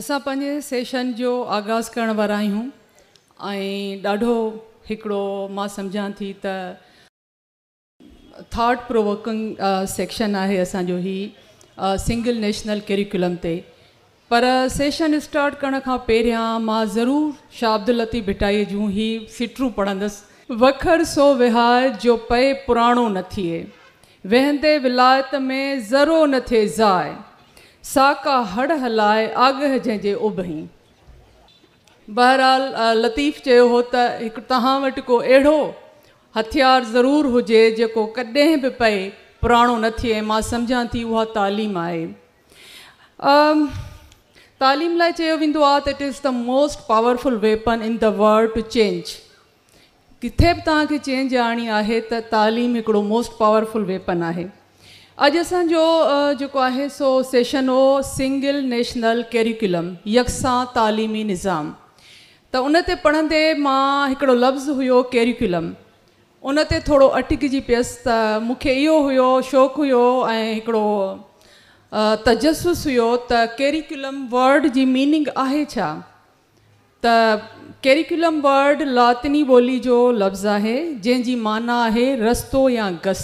असां पंहिंजे सेशन जो आगाज़ करण वारा आहियूं ऐं ॾाढो हिकिड़ो मां सम्झां थी त थॉट प्रोवोकिंग सेक्शन आहे असांजो ही सिंगल नेशनल करिकुलम ते। पर सेशन स्टार्ट करण खां पहिरियां मां ज़रूरु शाह अब्दुल लतीफ़ भिटाई जूं ही सिटरूं पढ़ंदसि। वखर सो विहार जो पए पुराणो न थिए, वहंदे विलायत में ज़रो न थिए ज़ाए, साका हड़ हलाए आगह जंहिंजे उभही। बहरहाल लतीफ़ चयो हो त हिकु तव्हां वटि को अहिड़ो हथियार ज़रूरु हुजे जेको कॾहिं बि पए पुराणो न थिए। मां सम्झां थी उहा तालीम आहे। तालीम लाइ चयो वेंदो आहे त it is the most powerful weapon in the world to change. किथे बि तव्हांखे चेंज आणी आहे त तालीम हिकिड़ो मोस्ट पावरफुल वेपन आहे। अॼु असांजो जेको आहे सो सेशन हो सिंगल नेशनल करिकुलम, यकसां तालीमी निज़ाम। त उन ते पढ़ंदे मां हिकिड़ो लफ़्ज़ हुयो करिकुलम, उन ते थोरो अटकिजी पियसि त मूंखे इहो हुयो शौक़ु हुयो ऐं हिकिड़ो तजसुस हुयो त करिकुलम वर्ड जी मीनिंग आहे छा। त करिकुलम वर्ड लातिनी ॿोली जो लफ़्ज़ आहे जंहिंजी माना आहे रस्तो या गस।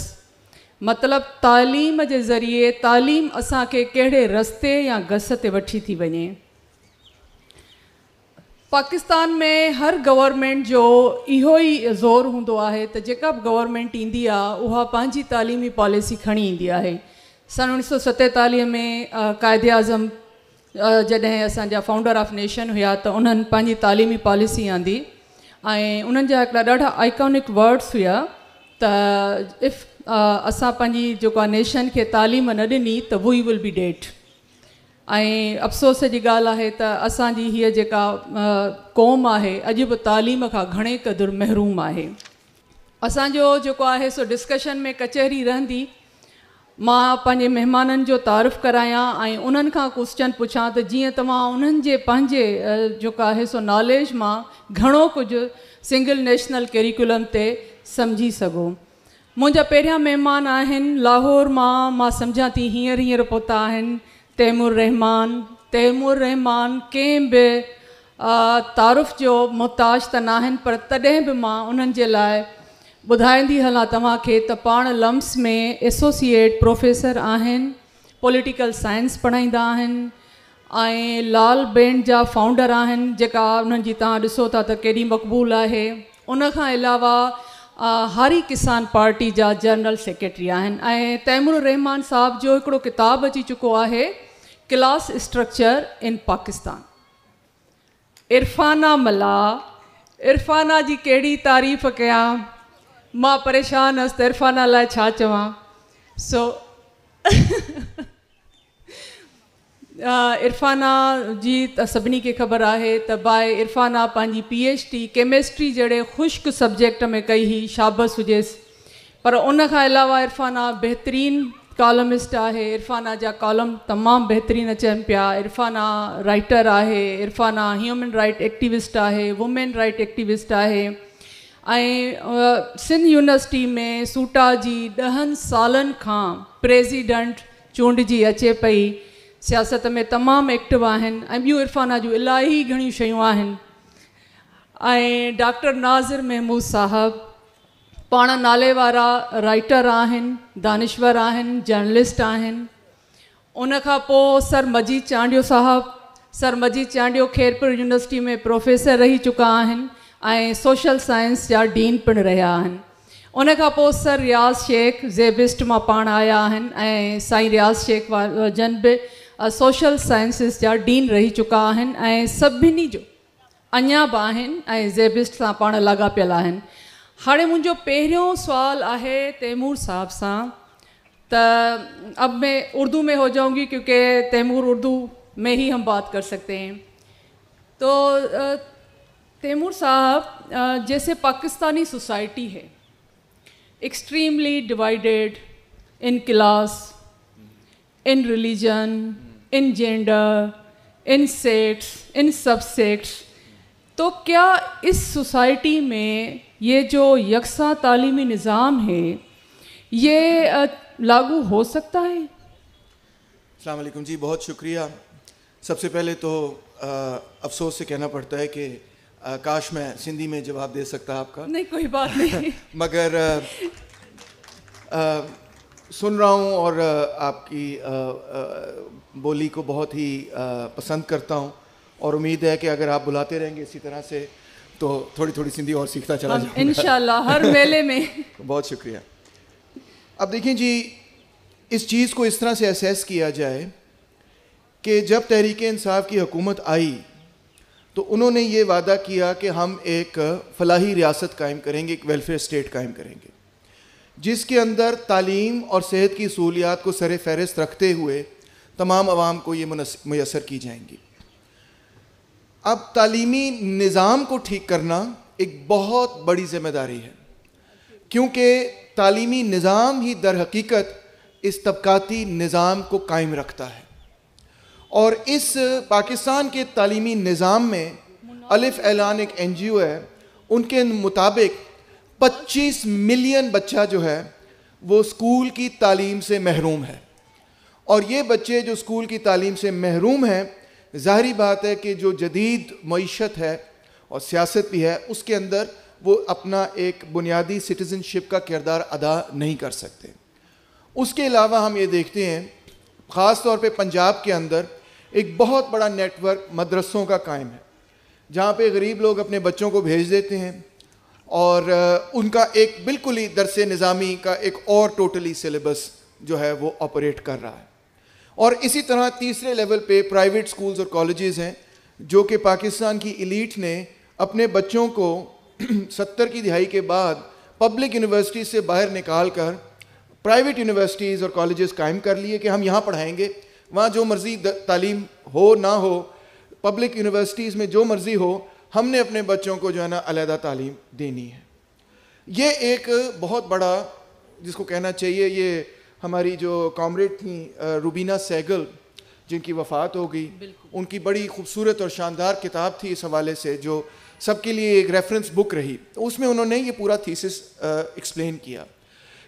मतिलबु तालीम जे ज़रिए तालीम असांखे कहिड़े रस्ते या गस ते वठी थी वञे। पाकिस्तान में हर गवर्नमेंट जो इहो ई ज़ोर हूंदो आहे त जेका बि गवर्नमेंट ईंदी आहे उहा पंहिंजी तालीमी पॉलिसी खणी ईंदी आहे। सन 1947 में क़ाइदे आज़म जॾहिं असांजा फाउंडर ऑफ नेशन हुया त उन्हनि पंहिंजी तालीमी पॉलिसी आंदी ऐं उन्हनि जा हिकिड़ा ॾाढा आइकॉनिक वर्ड्स हुया त इफ़ असां पंहिंजी जेको आहे नेशन खे तालीम न ॾिनी त वी विल बी डेड। ऐं अफ़सोस जी ॻाल्हि आहे त असांजी हीअ जेका क़ौम आहे अॼु बि तालीम खां घणे क़दुरु महरूम आहे। असांजो जेको आहे सो डिस्कशन में कचहरी रहंदी, मां पंहिंजे महिमाननि जो तारीफ़ करायां ऐं उन्हनि खां क्वेश्चन पुछां त जीअं तव्हां उन्हनि जे पंहिंजे जेको आहे सो नॉलेज मां घणो कुझु सिंगल नेशनल करिकुलम ते सम्झी सघो। मुंहिंजा पहिरियां महिमान आहिनि लाहौर मां सम्झां थी हींअर पहुता आहिनि तैमूर रहमान कंहिं बि तारीफ़ जो मुहताज त न आहिनि, पर तॾहिं बि मां उन्हनि जे लाइ ॿुधाईंदी हलां तव्हांखे त पाण लम्स में एसोसिएट प्रोफेसर आहिनि, पॉलिटिकल साइंस पढ़ाईंदा आहिनि ऐं लाल बैंड जा फाउंडर आहिनि जेका उन्हनि जी तव्हां ॾिसो था त केॾी मक़बूल आहे। उनखां अलावा हारी किसान पार्टी जा जनरल सेक्रेटरी आहिनि। ऐं तैमूर रहमान साहब जो हिकिड़ो किताबु अची चुको आहे class structure in Pakistan. Irfana मला, इरफाना जी कहिड़ी तारीफ़ कयां, मां परेशान हुअसि त इरफाना लाइ छा चवां। सो इरफाना जी त सभिनी खे ख़बर आहे त बाय इरफाना पंहिंजी PhD केमिस्ट्री जहिड़े ख़ुश्क सब्जेक्ट में कई हुई, शाबस हुजेसि। पर उनखां अलावा इरफाना बहितरीन कॉलमिस्ट आहे। इरफाना जा कॉलम तमामु बहितरीनु अचनि पिया। इरफाना राइटर आहे, इरफाना ह्यूमन राइट एक्टिविस्ट आहे, वुमेन राइट एक्टिविस्ट आहे ऐं सिंध यूनिवर्सिटी में सूटा जी 10 सालनि खां प्रेसिडेंट चूंडिजी अचे पई, सियासत में तमामु एक्टिव आहिनि ऐं ॿियूं इरफाना जूं इलाही घणियूं शयूं आहिनि। ऐं डॉक्टर नाज़िर महमूद साहब पाण नाले वारा राइटर आहिनि, दानिश्वर आहिनि, जर्नलिस्ट आहिनि। उनखां पोइ सर मजीद चांडियो साहब, सर मजीद चांडियो खैरपुर यूनिवर्सिटी में प्रोफेसर रही चुका आहिनि ऐं सोशल साइंस जा डीन पिणु रहिया आहिनि। उनखां पोइ सर रियाज़ शेख ज़ेबिस्ट मां पाण आया आहिनि ऐं साईं रियाज़ शेख जन बि सोशल साइंसिस जा डीन रही चुका आहिनि ऐं सभिनी जो अञा बि आहिनि ऐं ज़ेबिस्ट सां पाण लाॻापियल आहिनि। हाणे मुंहिंजो पहिरियों सुवाल आहे तैमूर साहब सां त अब मैं उर्दू में हो जाऊंगी क्योंकि तैमूर उर्दू में ही हम बात कर सकते हैं। तो तैमूर साहब, जैसे पाकिस्तानी सोसाइटी है extremely divided in class, in religion, इन जेंडर, इन सेक्स, इन सब सेक्स, तो क्या इस सोसाइटी में ये जो यकसा तालीमी निज़ाम है ये लागू हो सकता है? अस्सलाम वालेकुम जी, बहुत शुक्रिया। सबसे पहले तो افسوس سے کہنا پڑتا ہے کہ کاش میں سندھی میں جواب دے سکتا آپ کا. نہیں کوئی بات نہیں. مگر سن رہا ہوں اور آپ کی بولی کو بہت ہی پسند کرتا ہوں اور امید ہے کہ اگر آپ بلاتے رہیں گے اسی طرح سے تو تھوڑی تھوڑی سندھی اور سیکھتا چلا جاؤں گا انشاءاللہ ہر میلے میں. بہت شکریہ. اب دیکھیں جی, اس چیز کو اس طرح سے اسیس کیا جائے کہ جب تحریک انصاف کی حکومت آئی تو انہوں نے یہ وعدہ کیا کہ ہم ایک فلاحی ریاست قائم کریں گے, ایک ویلفیئر اسٹیٹ قائم کریں گے جس کے اندر تعلیم اور صحت کی سہولیات کو سر فہرست رکھتے ہوئے تمام عوام کو یہ میسر کی جائیں گی. اب تعلیمی نظام کو ٹھیک کرنا ایک بہت بڑی ذمہ داری ہے, کیونکہ تعلیمی نظام ہی در حقیقت اس طبقاتی نظام کو قائم رکھتا ہے. اور اس پاکستان کے تعلیمی نظام میں الف اعلان ایک این جی او ہے, ان کے مطابق 25 ملین بچہ جو ہے وہ اسکول کی تعلیم سے محروم ہے. اور یہ بچے جو اسکول کی تعلیم سے محروم ہیں, ظاہری بات ہے کہ جو جدید معیشت ہے اور سیاست بھی ہے اس کے اندر وہ اپنا ایک بنیادی سٹیزن شپ کا کردار ادا نہیں کر سکتے. اس کے علاوہ ہم یہ دیکھتے ہیں خاص طور پہ پنجاب کے اندر ایک بہت بڑا نیٹ ورک مدرسوں کا قائم ہے جہاں پہ غریب لوگ اپنے بچوں کو بھیج دیتے ہیں اور ان کا ایک بالکل ہی درس نظامی کا ایک اور ٹوٹلی سلیبس جو ہے وہ آپریٹ کر رہا ہے. اور اسی طرح تیسرے لیول پہ پرائیویٹ سکولز اور کالجز ہیں جو کہ پاکستان کی ایلیٹ نے اپنے بچوں کو 70 کی دہائی کے بعد پبلک یونیورسٹی سے باہر نکال کر پرائیویٹ یونیورسٹیز اور کالجز قائم کر لیے کہ ہم یہاں پڑھائیں گے, وہاں جو مرضی تعلیم ہو نہ ہو, پبلک یونیورسٹیز میں جو مرضی ہو, ہم نے اپنے بچوں کو جو ہے نا علیحدہ تعلیم دینی ہے. یہ ایک بہت بڑا جس کو کہنا چاہیے, یہ ہماری جو کامریڈ تھیں روبینہ سہگل جن کی وفات ہو گئی, ان کی بڑی خوبصورت اور شاندار کتاب تھی اس حوالے سے جو سب کے لیے ایک ریفرنس بک رہی. اس میں انہوں نے یہ پورا تھیسس ایکسپلین کیا.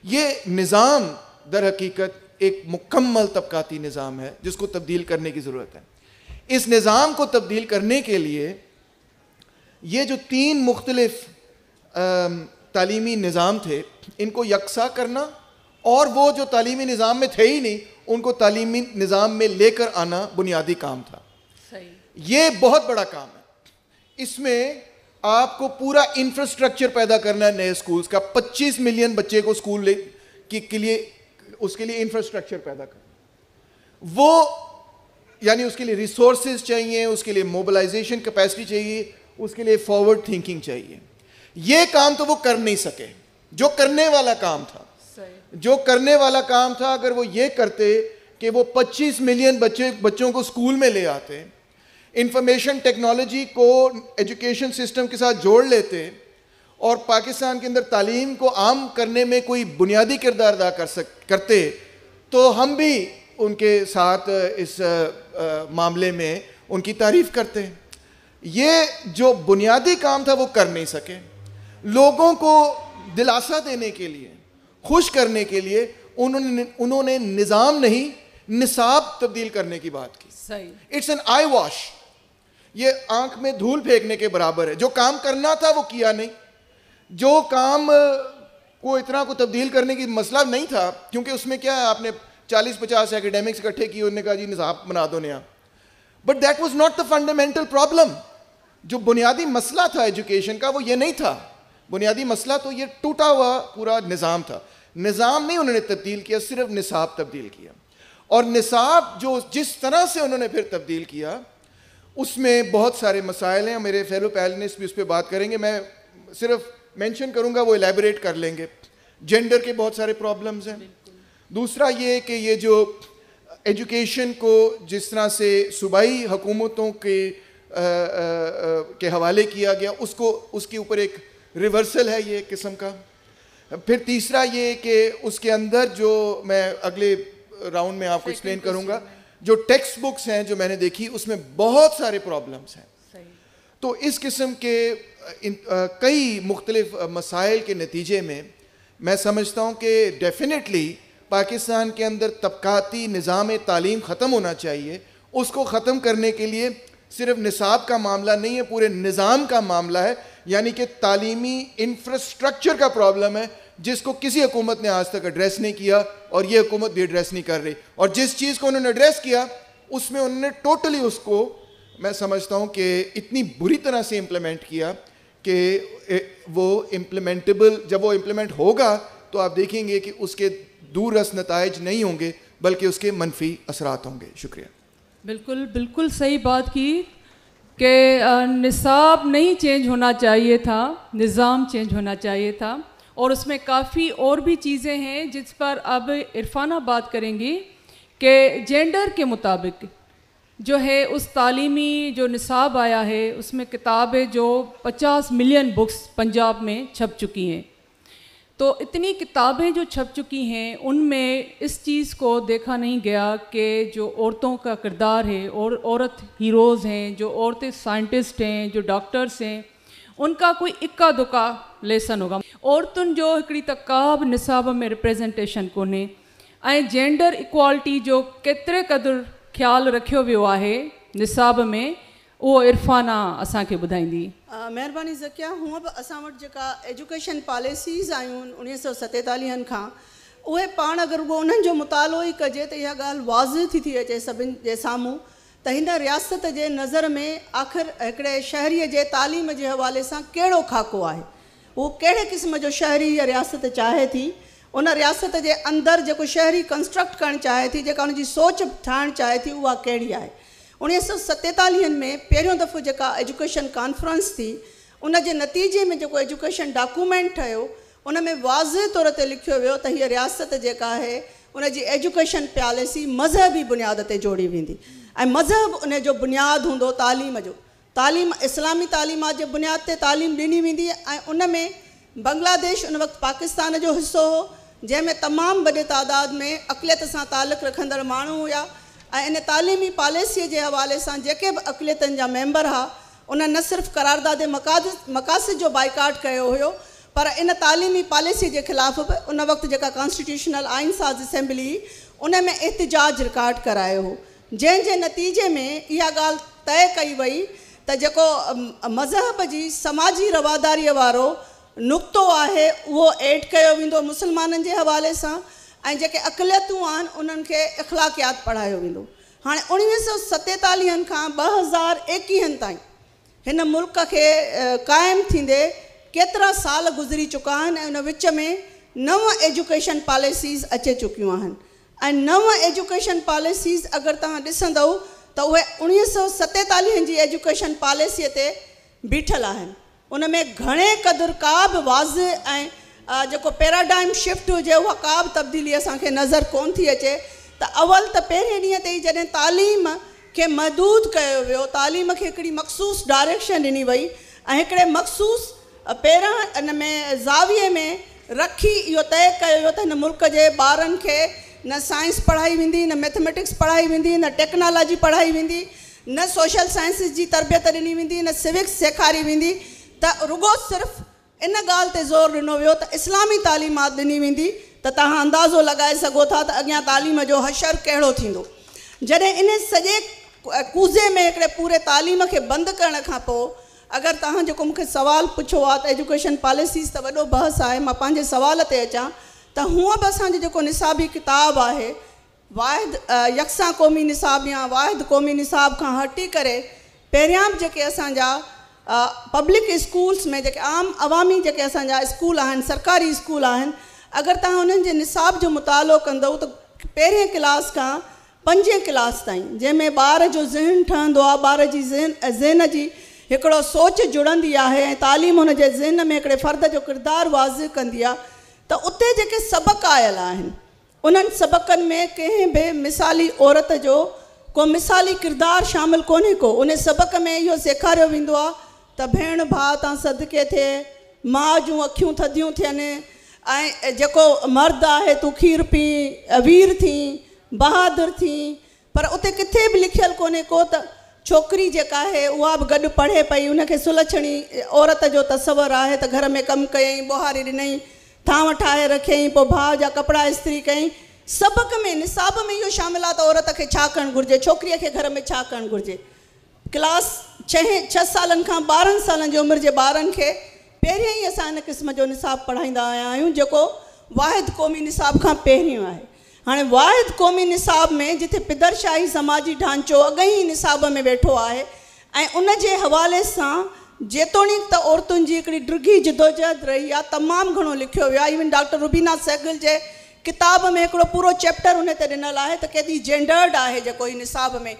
یہ نظام در حقیقت ایک مکمل طبقاتی نظام ہے جس کو تبدیل کرنے کی ضرورت ہے. اس نظام کو تبدیل کرنے کے لیے یہ جو 3 مختلف تعلیمی نظام تھے ان کو یکساں کرنا, اور وہ جو تعلیمی نظام میں تھے ہی نہیں ان کو تعلیمی نظام میں لے کر آنا بنیادی کام تھا. یہ بہت بڑا کام ہے. اس میں آپ کو پورا انفراسٹرکچر پیدا کرنا ہے نئے سکولز کا. 25 ملین بچے کو سکول کے لیے اس کے لیے انفراسٹرکچر پیدا کرنا, وہ یعنی اس کے لیے ریسورسز چاہیے, اس کے لیے موبلائزیشن کیپیسٹی چاہیے, اس کے لیے فارورڈ تھنکنگ چاہیے. یہ کام تو وہ کر نہیں سکے جو کرنے والا کام تھا. جو کرنے والا کام تھا اگر وہ یہ کرتے کہ وہ 25 ملین بچوں کو سکول میں لے آتے, انفارمیشن ٹیکنالوجی کو ایجوکیشن سسٹم کے ساتھ جوڑ لیتے اور پاکستان کے اندر تعلیم کو عام کرنے میں کوئی بنیادی کردار ادا کرتے, تو ہم بھی ان کے ساتھ اس معاملے میں ان کی تعریف کرتے ہیں. یہ جو بنیادی کام تھا وہ کر نہیں سکے. لوگوں کو دلاسا دینے کے لیے, خوش کرنے کے لیے انہوں نے نظام نہیں نصاب تبدیل کرنے کی بات کی. It's an eyewash. یہ آنکھ میں دھول پھینکنے کے برابر ہے. جو کام کرنا تھا وہ کیا نہیں. جو کام کو اتنا کو تبدیل کرنے کی مسئلہ نہیں تھا, کیونکہ اس میں کیا ہے, آپ نے 40-50 اکیڈیمکس اکٹھے کیے, انہوں نے کہا جی نصاب بنا دو نیا. But that was not the fundamental problem. جو بنیادی مسئلہ تھا ایجوکیشن کا وہ یہ نہیں تھا. بنیادی مسئلہ تو یہ ٹوٹا ہوا پورا نظام تھا. نظام نہیں انہوں نے تبدیل کیا, صرف نصاب تبدیل کیا. اور نصاب جو جس طرح سے انہوں نے پھر تبدیل کیا اس میں بہت سارے مسائل ہیں. میرے فیلو پینلسٹ بھی اس پہ بات کریں گے, میں صرف مینشن کروں گا, وہ ایلیبوریٹ کر لیں گے. جینڈر کے بہت سارے پرابلمز ہیں. دوسرا یہ کہ یہ جو ایجوکیشن کو جس طرح سے صوبائی حکومتوں کے حوالے کیا گیا, اس کے اوپر ایک ریورسل ہے یہ قسم کا. پھر تیسرا یہ کہ اس کے اندر جو میں اگلے راؤنڈ میں آپ کو ایکسپلین کروں گا, جو ٹیکسٹ بکس ہیں جو میں نے دیکھی اس میں بہت سارے پرابلمس ہیں. تو اس قسم کے کئی مختلف مسائل کے نتیجے میں میں سمجھتا ہوں کہ ڈیفینیٹلی پاکستان کے اندر طبقاتی نظام تعلیم ختم ہونا چاہیے. اس کو ختم کرنے کے لیے صرف نصاب کا معاملہ نہیں ہے, پورے نظام کا معاملہ ہے, یعنی کہ تعلیمی انفراسٹرکچر کا پرابلم ہے جس کو کسی حکومت نے آج تک ایڈریس نہیں کیا, اور یہ حکومت بھی ایڈریس نہیں کر رہی. اور جس چیز کو انہوں نے ایڈریس کیا اس میں انہوں نے ٹوٹلی اس کو میں سمجھتا ہوں کہ اتنی بری طرح سے امپلیمنٹ کیا کہ وہ امپلیمنٹیبل, جب وہ امپلیمنٹ ہوگا تو آپ دیکھیں گے کہ اس کے دور رس نتائج نہیں ہوں گے بلکہ اس کے منفی اثرات ہوں گے. شکریہ. بالکل صحیح بات کی کہ نصاب نہیں چینج ہونا چاہیے تھا, نظام چینج ہونا چاہیے تھا, اور اس میں کافی اور بھی چیزیں ہیں جس پر اب عرفانہ بات کریں گی کہ جینڈر کے مطابق جو ہے اس تعلیمی جو نصاب آیا ہے اس میں کتابیں جو 50 ملین بکس پنجاب میں چھپ چکی ہیں. تو اتنی کتابیں جو چھپ چکی ہیں ان میں اس چیز کو دیکھا نہیں گیا کہ جو عورتوں کا کردار ہے, اور عورت ہیروز ہیں, جو عورتیں سائنٹسٹ ہیں, جو ڈاکٹرس ہیں, ان کا کوئی اکا دکا لیسن ہوگا. عورتن جو ہکڑی तकाब निसाब में रिप्रेज़ेंटेशन कोन्हे, ऐं जेंडर इक्वालिटी जो केतिरे क़दुरु ख़्यालु रखियो वियो आहे निसाब में, उहो इरफाना असांखे ॿुधाईंदी. महिरबानी ज़किया. हूअं बि असां वटि जेका एजुकेशन पॉलिसीज़ आयूं 1947 खां, उहे पाण अगरि उहो उन्हनि जो मुतालो ई कजे त इहा ॻाल्हि वाज़िह थी अचे सभिनि जे साम्हूं त हिन रियासत जे नज़र में आख़िर हिकिड़े शहरीअ जे तालीम जे हवाले सां कहिड़ो खाको आहे, उहो कहिड़े क़िस्म जो शहरी इहा रियासत चाहे थी, उन रियासत जे अंदरि जेको शहरी कंस्ट्रक्ट करणु चाहे थी, जेका उनजी सोच ठाहिणु चाहे थी, उहा कहिड़ी आहे. 1947 में पहिरियों दफ़ो जेका एजुकेशन कॉन्फ्रेंस थी उन जे नतीजे में जेको एजुकेशन डॉक्यूमेंट ठहियो उन में वाज़िह तौर ते लिखियो वियो त हीअ रियासत जेका आहे उन जी एजुकेशन पॉलिसी मज़हबी बुनियाद ते जोड़ी वेंदी, ऐं मज़हब उन जो बुनियादु हूंदो तालीम जो. तालीम इस्लामी तालीमात जे बुनियाद ते तालीम ॾिनी वेंदी, ऐं उन में बांग्लादेश उन वक़्तु पाकिस्तान जो हिसो हो जंहिंमें तमामु वॾे तादाद में अक़लियत सां तालुक़ु रखंदड़ माण्हू हुया. ऐं इन तालीमी पॉलिसीअ जे हवाले सां जेके बि अक़लियतनि जा मेंबर हुआ उन न सिर्फ़ु करारदादे मक़ासिद जो बाइकाट कयो हुयो, पर इन तालीमी पॉलिसी जे ख़िलाफ़ बि उन वक़्तु जेका कॉन्स्टिट्यूशनल आइन साज़ असेंबली उन में एहतिजाज रिकॉर्ड करायो हो, जंहिंजे नतीजे में इहा ॻाल्हि तय कई वई त जेको मज़हब जी समाजी रवादारीअ वारो नुक़्तो आहे उहो एड कयो वेंदो मुस्लमाननि जे हवाले सां, ऐं जेके अक़लियतूं आहिनि उन्हनि खे इख़लाक़ियात पढ़ायो वेंदो. हाणे 1947 खां 2021 ताईं हिन मुल्क खे क़ाइमु थींदे केतिरा साल गुज़री चुका आहिनि, ऐं उन विच में 9 एजुकेशन पॉलिसीज़ अचे चुकियूं आहिनि. ऐं 9 एजुकेशन पॉलिसीज़ अगरि तव्हां ॾिसंदव त उहे 1947 जी एजुकेशन पॉलिसीअ ते बीठल आहिनि. उन में घणे क़दुरु का बि वाज़िह ऐं जेको पैराडाइम शिफ्ट हुजे उहा का बि तब्दीली असांखे नज़र कोन थी अचे. त अवल त पहिरें ॾींहं ते ई जॾहिं तालीम खे महदूद कयो वियो, तालीम खे हिकिड़ी मख़सूस डायरेक्शन ॾिनी वई ऐं हिकिड़े मख़सूस पहिरां इन में ज़ाविये में रखी इहो तय कयो वियो त हिन मुल्क जे ॿारनि खे न साइंस पढ़ाई वेंदी, न मैथमेटिक्स पढ़ाई वेंदी, न टेक्नोलॉजी पढ़ाई वेंदी, न सोशल साइंसिस जी तरबियत ॾिनी वेंदी, न सिविक्स सेखारी वेंदी. त रुगो सिर्फ़ु इन ॻाल्हि ते ज़ोर ॾिनो वियो त इस्लामी तालीमात ॾिनी वेंदी, त तव्हां अंदाज़ो लॻाए सघो था त अॻियां तालीम जो हशर कहिड़ो थींदो. जॾहिं इन सॼे कूज़े में हिकिड़े पूरे तालीम खे बंदि करण खां पोइ अगरि तव्हां जेको मूंखे सुवालु पुछो आहे त एजुकेशन पॉलिसीज़ त वॾो बहस आहे, मां पंहिंजे सुवाल ते अचां त हूअं बि असांजो जेको निसाबी किताबु आहे वाहिद यकसां क़ौमी निसाब या वाहिद क़ौमी निसाब खां हटी करे पहिरियां बि जेके असांजा पब्लिक स्कूल्स में जेके आम अवामी जेके असांजा स्कूल आहिनि, सरकारी स्कूल आहिनि, अगरि तव्हां उन्हनि जे निसाब जो मुतालो कंदव त पहिरें क्लास खां 5 क्लास ताईं जंहिंमें ॿार जो ज़हन ठहंदो आहे, ॿार जी ज़हन जी हिकिड़ो सोच जुड़ंदी आहे ऐं तालीम हुन जे ज़हन में हिकिड़े फ़र्द जो किरदारु वाज़िह कंदी आहे, त उते जेके सबक़ आयल आहिनि उन्हनि सबक़नि में कंहिं बि मिसाली औरत जो को मिसाली किरदारु शामिलु कोन्हे को. उन सबक़ में इहो सेखारियो वेंदो आहे त भेण भाउ तां सदके थिए, माउ जूं अखियूं थधियूं थियनि, ऐं जेको मर्द आहे तूं खीर पी, वीर थी, बहादुर थी. पर उते किथे बि लिखियलु कोन्हे को त छोकिरी जेका आहे उहा बि गॾु पढ़े पई, उनखे सुलक्षणी औरत जो तसवुरु आहे त घर में कमु कयईं, ॿुहारी ॾिनई, थांव ठाहे रखियईं, पोइ भाउ जा कपिड़ा इस्त्री कयईं. सबक़ में निसाब में इहो शामिल आहे त औरत खे छा करणु घुरिजे, छोकिरीअ खे घर में छा करणु घुरिजे. क्लास 6 सालनि खां 12 सालनि जी उमिरि जे ॿारनि खे पहिरियों ई असां हिन क़िस्म जो निसाब पढ़ाईंदा आया आहियूं जेको वाहिद क़ौमी निसाब खां पहिरियों आहे। हाणे वाहिद क़ौमी निसाब में जिथे पिदरशाही समाजी ढांचो अॻई ई निसाब में वेठो आहे ऐं उन जे हवाले सां जेतोणीकि त औरतुनि जी हिकिड़ी ड्रिघी जिदोजहद रही आहे, तमामु घणो लिखियो वियो आहे। इवन डॉक्टर रुबीना सहगल जे किताब में हिकिड़ो पूरो चैप्टर उन ते ॾिनल आहे त केॾी जेंडर्ड आहे जेको ही निसाब में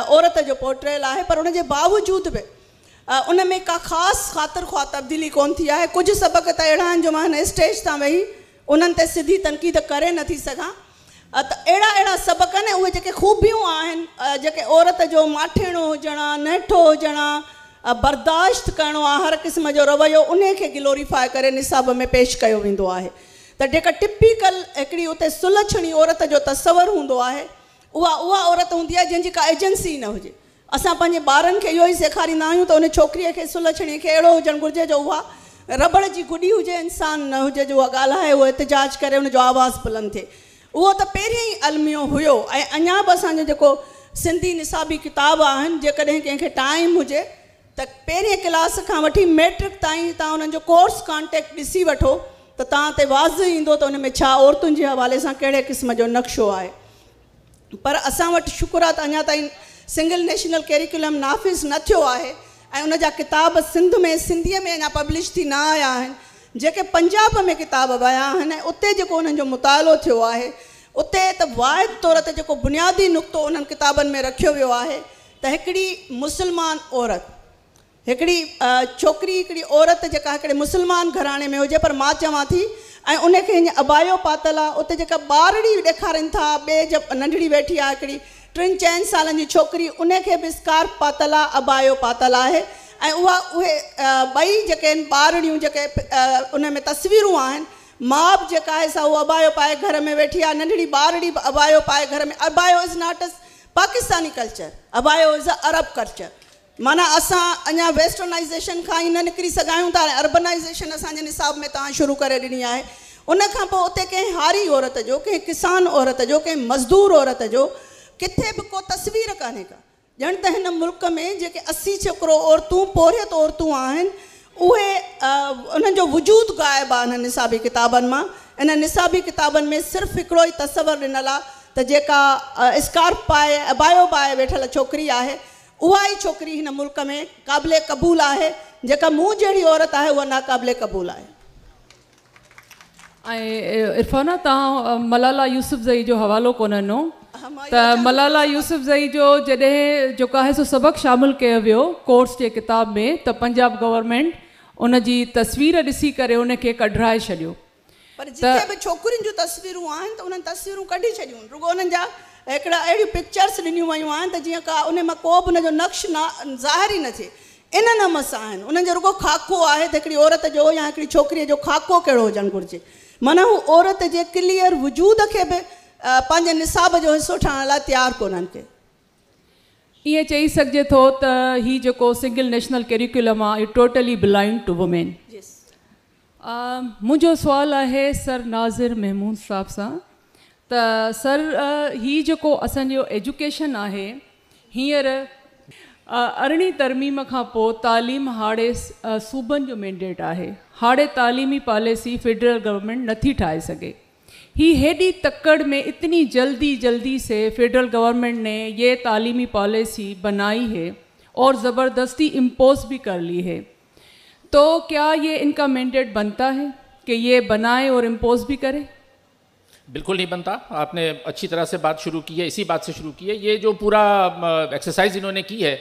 औरत जो पोर्ट्रेल आहे, पर उन जे बावजूद बि उन में का ख़ासि ख़ातिर ख़्वाह तब्दीली कोन थी आहे। कुझु सबक़ त अहिड़ा आहिनि जो मां हिन स्टेज तां वेही उन्हनि ते सिधी तनक़ीद करे नथी सघां। त अहिड़ा सबक़ आहिनि उहे जेके ख़ूबियूं आहिनि, जेके औरत जो माठेणो हुजणु, नेठो हुजणु, बर्दाश्त करिणो आहे, हर क़िस्म जो रवैयो उन खे ग्लोरीफाई करे निसाब में पेश कयो वेंदो आहे। त जेका टिपिकल हिकिड़ी उते सुलछणी औरत जो तस्वर हूंदो आहे उहा औरत हूंदी आहे जंहिंजी का एजेंसी न हुजे। असां पंहिंजे ॿारनि खे इहो ई सेखारींदा आहियूं त उन छोकिरीअ खे सुलछणीअ खे अहिड़ो हुजणु घुरिजे जो उहा रबड़ जी गुॾी हुजे, इंसान न हुजे जो उहा ॻाल्हाए, उहा एतिजाज करे, उनजो आवाज़ु बुलंद थिए। उहो त पहिरियों ई अलमियो हुयो ऐं अञा बि असांजो जेको सिंधी निसाबी किताब आहिनि, जेकॾहिं कंहिंखे टाइम हुजे त पहिरीं क्लास खां वठी मैट्रिक ताईं तव्हां उन्हनि जो कोर्स कॉन्टेक्ट ॾिसी वठो त तव्हां ते वाज़ ईंदो त उन में छा औरतुनि जे हवाले सां कहिड़े क़िस्म जो नक्शो आहे। पर असां वटि शुक्र आहे त अञा ताईं सिंगल नेशनल कैरिकुलम नाफ़िज़ न थियो आहे ऐं उन जा किताब सिंधीअ में अञा पब्लिश थी न आया आहिनि। जेके पंजाब में किताब विया आहिनि ऐं उते जेको उन्हनि जो मुतालो थियो आहे उते त वाहिद तौर ते जेको बुनियादी नुक़्तो उन्हनि किताबनि में रखियो वियो आहे त हिकिड़ी मुस्लमान औरत, हिकिड़ी छोकिरी, हिकिड़ी औरत जेका हिकिड़े मुस्लमान घराणे में हुजे, पर मां चवां थी ऐं उनखे हीअं अबायो पातल आहे। उते जेका ॿारड़ी ॾेखारीनि था, ॿिए जब नंढड़ी वेठी आहे हिकिड़ी 3-4 सालनि जी छोकिरी, उनखे बि स्कार्फ पातल आहे, अबायो पातल आहे ऐं उहे ॿई जेके आहिनि ॿारड़ियूं जेके उन में तस्वीरूं आहिनि, माउ बि जेका आहे सा उहा अबायो पाए घर में वेठी आहे, नंढड़ी ॿारड़ी बि अबायो पाए घर में। अबायो is not a Pakistani culture, अबायो इज़ अ अरब कल्चर। माना असां अञा वेस्टर्नाइज़ेशन खां ई न निकिरी सघायूं था, अर्बनाइज़ेशन असांजे निसाब में तव्हां शुरू करे ॾिनी आहे। उन खां पोइ उते कंहिं हारी औरत जो, कंहिं किसान औरत जो, कंहिं मज़दूर औरत जो किथे बि को तस्वीर कान्हे का। ॼण त हिन मुल्क में जेके 80 छोकिरो औरतूं, पोरियत औरतूं आहिनि, उहे उन्हनि जो वजूद ग़ाइबु आहे हिन निसाबी किताबनि मां। इन निसाबी किताबनि में सिर्फ़ु हिकिड़ो ई तस्वर ॾिनल आहे त जेका स्कार्फ पाए, अबायो पाए वेठल छोकिरी आहे, उहा ई छोकिरी हिन मुल्क में क़ाबिले क़बूल आहे। जेका मूं जहिड़ी औरत आहे उहा नाक़ाबिले क़बूल आहे। ऐं इरफाना, तव्हां मलाला यूसुफ़ज़ई जो हवालो कोन ॾिनो त मलाला यूसुफ़ज़ई जो जॾहिं जेको आहे सो सबक़ु शामिलु कयो वियो कोर्स जे किताब में, त पंजाब गवर्नमेंट उन जी तस्वीर ॾिसी करे उनखे कढराए छॾियो। पर जिथे बि छोकिरियुनि जूं तस्वीरूं आहिनि त उन्हनि तस्वीरूं कढी छॾियूं, रुॻो उन्हनि जा हिकिड़ा अहिड़ियूं पिक्चर्स ॾिनियूं वियूं आहिनि त जीअं का उन मां को बि उनजो नक्श ज़ाहिर ई न थिए। इन नमस आहिनि, उन्हनि जो रुॻो खाको आहे त हिकिड़ी औरत जो या हिकिड़ी छोकिरीअ जो खाको कहिड़ो हुजणु घुरिजे। माना हू औरत जे क्लियर वजूद खे बि पंहिंजे निसाब जो हिसो ठहण लाइ तयारु कोन्हनि के। ईअं चई सघिजे थो त हीउ जेको सिंगल नेशनल कैरिकुलम आहे, इट टोटली बिलाइंग टू वुमेन। मुंहिंजो सुवालु आहे सर नाज़िर महमूद साहिब सां त सर, हीउ जेको असांजो एजुकेशन आहे, हींअर 18वीं तरमीम खां पोइ तालीम हाणे सूबनि जो मैंडेट आहे। हाणे तालीमी पॉलिसी फेडरल गवर्नमेंट नथी ठाहे सघे। ही हेॾी तकड़ में इतनी जल्दी से फेडरल गवर्नमेंट ने ये तालीमी पॉलिसी बनाई है और ज़बरदस्ती इम्पोज भी कर ली है, तो क्या ये इनका मैंडेट बनता है कि ये बनाए और इम्पोज भी करे? बिल्कुल नहीं बनता। आपने अच्छी तरह से बात शुरू की है, इसी बात से शुरू की है। ये जो पूरा एक्सरसाइज इन्होंने की है,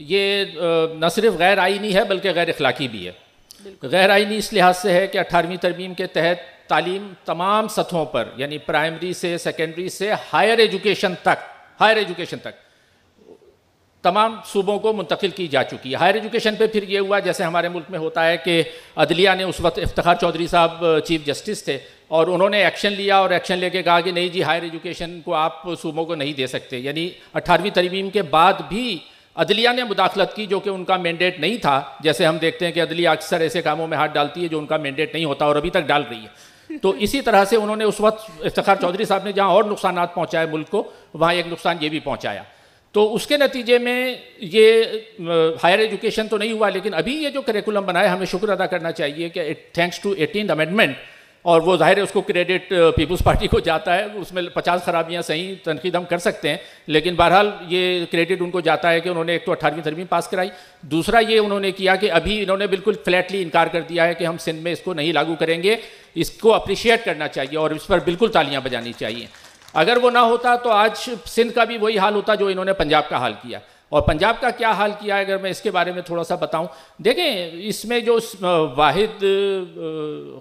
ये न सिर्फ गैर आइनी है बल्कि गैर अखलाकी भी है। गैर आइनी इस लिहाज से है कि 18वीं तरमीम के तहत तालीम तमाम सतहों पर, यानी प्राइमरी से सेकेंडरी से हायर एजुकेशन तक तमाम सूबों को मुंतकिल की जा चुकी है। हायर एजुकेशन पे फिर ये हुआ, जैसे हमारे मुल्क में होता है कि अदलिया ने, उस वक्त इफ्तिखार चौधरी साहब चीफ जस्टिस थे, और उन्होंने एक्शन लिया और एक्शन लेके कहा कि नहीं जी, हायर एजुकेशन को आप सूबों को नहीं दे सकते। यानी 18वीं तरमीम के बाद भी अदलिया ने मुदाखलत की, जो कि उनका मैंडेट नहीं था। जैसे हम देखते हैं कि अदलिया अक्सर ऐसे कामों में हाथ डालती है जो उनका मैंडेट नहीं होता, और अभी तक डाल रही है। तो इसी तरह से उन्होंने उस वक्त इफ्तिखार चौधरी साहब ने जहाँ और नुकसान पहुँचाए मुल्क को, वहाँ एक नुकसान ये भी पहुँचाया। تو اس کے نتیجے میں یہ ہائر ایجوکیشن تو نہیں ہوا، لیکن ابھی یہ جو کریکولم بنا ہے ہمیں شکر ادا کرنا چاہیے کہ تھینکس ٹو 18th امینڈمنٹ، اور وہ ظاہر ہے اس کو کریڈٹ پیپلز پارٹی کو جاتا ہے، اس میں 50 خرابیاں صحیح تنقید ہم کر سکتے ہیں، لیکن بہرحال یہ کریڈٹ ان کو جاتا ہے کہ انہوں نے ایک تو 18ویں ترمیم پاس کرائی، دوسرا یہ انہوں نے کیا کہ ابھی انہوں نے بالکل فلیٹلی انکار کر دیا ہے کہ ہم سندھ میں اس کو نہیں لاگو کریں گے، اس کو اپریشیٹ کرنا چاہیے اور اس پر بالکل تالیاں بجانی چاہیے۔ اگر وہ نہ ہوتا تو آج سندھ کا بھی وہی حال ہوتا جو انہوں نے پنجاب کا حال کیا، اور پنجاب کا کیا حال کیا ہے اگر میں اس کے بارے میں تھوڑا سا بتاؤں۔ دیکھیں اس میں جو واحد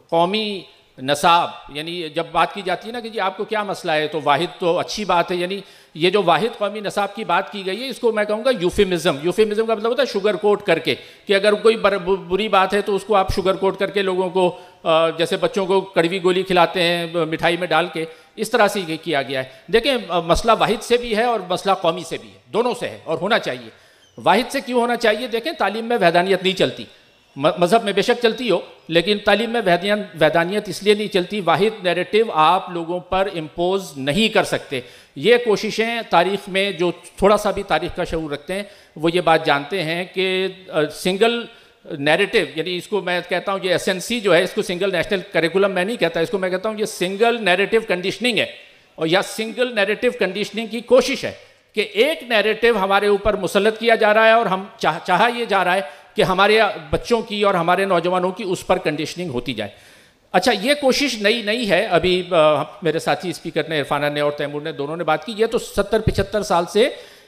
قومی نصاب، یعنی جب بات کی جاتی ہے نا کہ جی آپ کو کیا مسئلہ ہے، تو واحد تو اچھی بات ہے، یعنی یہ جو واحد قومی نصاب کی بات کی گئی ہے اس کو میں کہوں گا یوفیمزم کا مطلب ہوتا ہے شوگر کوٹ کر کے، کہ اگر کوئی بری بات ہے تو اس کو آپ شوگر کوٹ کر کے لوگوں کو جیسے بچوں کو کڑوی گولی کھلاتے ہیں مٹھائی میں ڈال کے، اس طرح سے یہ کیا گیا ہے۔ دیکھیں مسئلہ واحد سے بھی ہے اور مسئلہ قومی سے بھی ہے، دونوں سے ہے اور ہونا چاہیے۔ واحد سے کیوں ہونا چاہیے؟ دیکھیں تعلیم میں وحدانیت نہیں چلتی، مذہب میں بے شک چلتی ہو، لیکن تعلیم میں وحدانیت اس لیے نہیں چلتی، واحد نیریٹو آپ لوگوں پر امپوز نہیں کر سکتے۔ یہ کوششیں تاریخ میں جو تھوڑا سا بھی تاریخ کا شعور رکھتے ہیں وہ یہ بات جانتے ہیں کہ سنگل نیریٹو، یعنی اس کو میں کہتا ہوں یہ SNC جو ہے، اس کو سنگل نیشنل کریکولم میں نہیں کہتا، اس کو میں کہتا ہوں یہ سنگل نیریٹو کنڈیشننگ ہے، اور یا سنگل نیریٹو کنڈیشننگ کی کوشش ہے کہ ایک نیریٹو ہمارے اوپر مسلط کیا جا رہا ہے اور ہم چاہا یہ جا رہا ہے کہ ہمارے بچوں کی اور ہمارے نوجوانوں کی اس پر کنڈیشننگ ہوتی جائے۔ اچھا یہ کوشش نئی ہے، ابھی میرے ساتھی اسپیکر نے عرفانہ نے اور تیمور نے دونوں نے بات کی، یہ تو 70-75 سال سے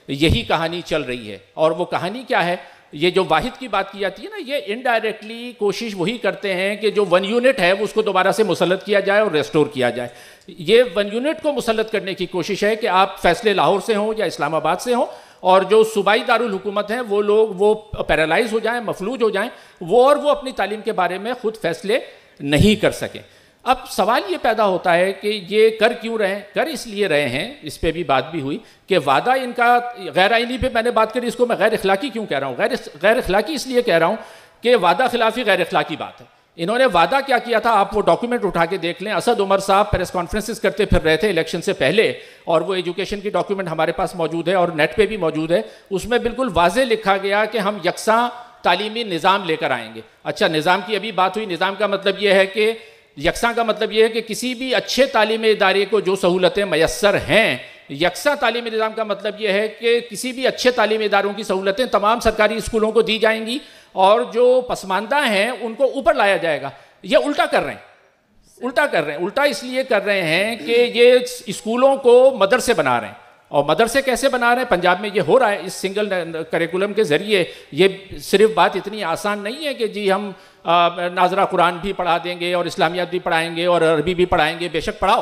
یہی کہانی چل رہی ہے، اور وہ کہانی کیا ہے؟ یہ جو واحد کی بات کی جاتی ہے نا، یہ انڈائریکٹلی کوشش وہی کرتے ہیں کہ جو 1 یونٹ ہے اس کو دوبارہ سے مسلط کیا جائے اور ریسٹور کیا جائے۔ یہ 1 یونٹ کو مسلط کرنے کی کوشش ہے کہ آپ فیصلے لاہور سے ہوں یا اسلام آباد سے ہوں، اور جو صوبائی دارالحکومت ہیں وہ لوگ وہ پیرالائز ہو جائیں، مفلوج ہو جائیں، وہ اپنی تعلیم کے بارے میں خود فیصلے نہیں کر سکیں۔ اب سوال یہ پیدا ہوتا ہے کہ یہ کر کیوں رہے ہیں؟ کر اس لیے رہے ہیں، اس پہ بھی بات بھی ہوئی کہ وعدہ ان کا غیر آئینی پہ میں نے بات کری، اس کو میں غیر اخلاقی کیوں کہہ رہا ہوں؟ غیر اخلاقی اس لیے کہہ رہا ہوں کہ وعدہ خلافی غیر اخلاقی بات ہے۔ انہوں نے وعدہ کیا کیا تھا، آپ وہ ڈاکومنٹ اٹھا کے دیکھ لیں، اسد عمر صاحب پریس کانفرنسز کرتے پھر رہے تھے الیکشن سے پہلے، اور وہ ایجوکیشن کی ڈاکومنٹ ہمارے پاس موجود ہے اور نیٹ پہ بھی موجود ہے، اس میں بالکل واضح لکھا گیا کہ ہم یکساں تعلیمی نظام لے کر آئیں گے۔ اچھا نظام کی ابھی بات ہوئی، نظام کا مطلب یہ ہے کہ یکساں کا مطلب یہ ہے کہ کسی بھی اچھے تعلیمی ادارے کو جو سہولتیں میسر ہیں، یکساں تعلیمی نظام کا مطلب یہ ہے کہ کسی بھی اچھے تعلیمی اداروں کی سہولتیں تمام سرکاری اسکولوں کو دی جائیں گی، اور جو پسماندہ ہیں ان کو اوپر لایا جائے گا۔ یہ الٹا کر رہے ہیں، الٹا اس لیے کر رہے ہیں کہ یہ اسکولوں کو مدرسے بنا رہے ہیں، اور مدرسے کیسے بنا رہے ہیں؟ پنجاب میں یہ ہو رہا ہے اس سنگل کریکولم کے ذریعے۔ یہ صرف بات اتنی آسان نہیں ہے کہ جی ہم ناظرہ قرآن بھی پڑھا دیں گے اور اسلامیات بھی پڑھائیں گے اور عربی بھی پڑھائیں گے، بے شک پڑھاؤ،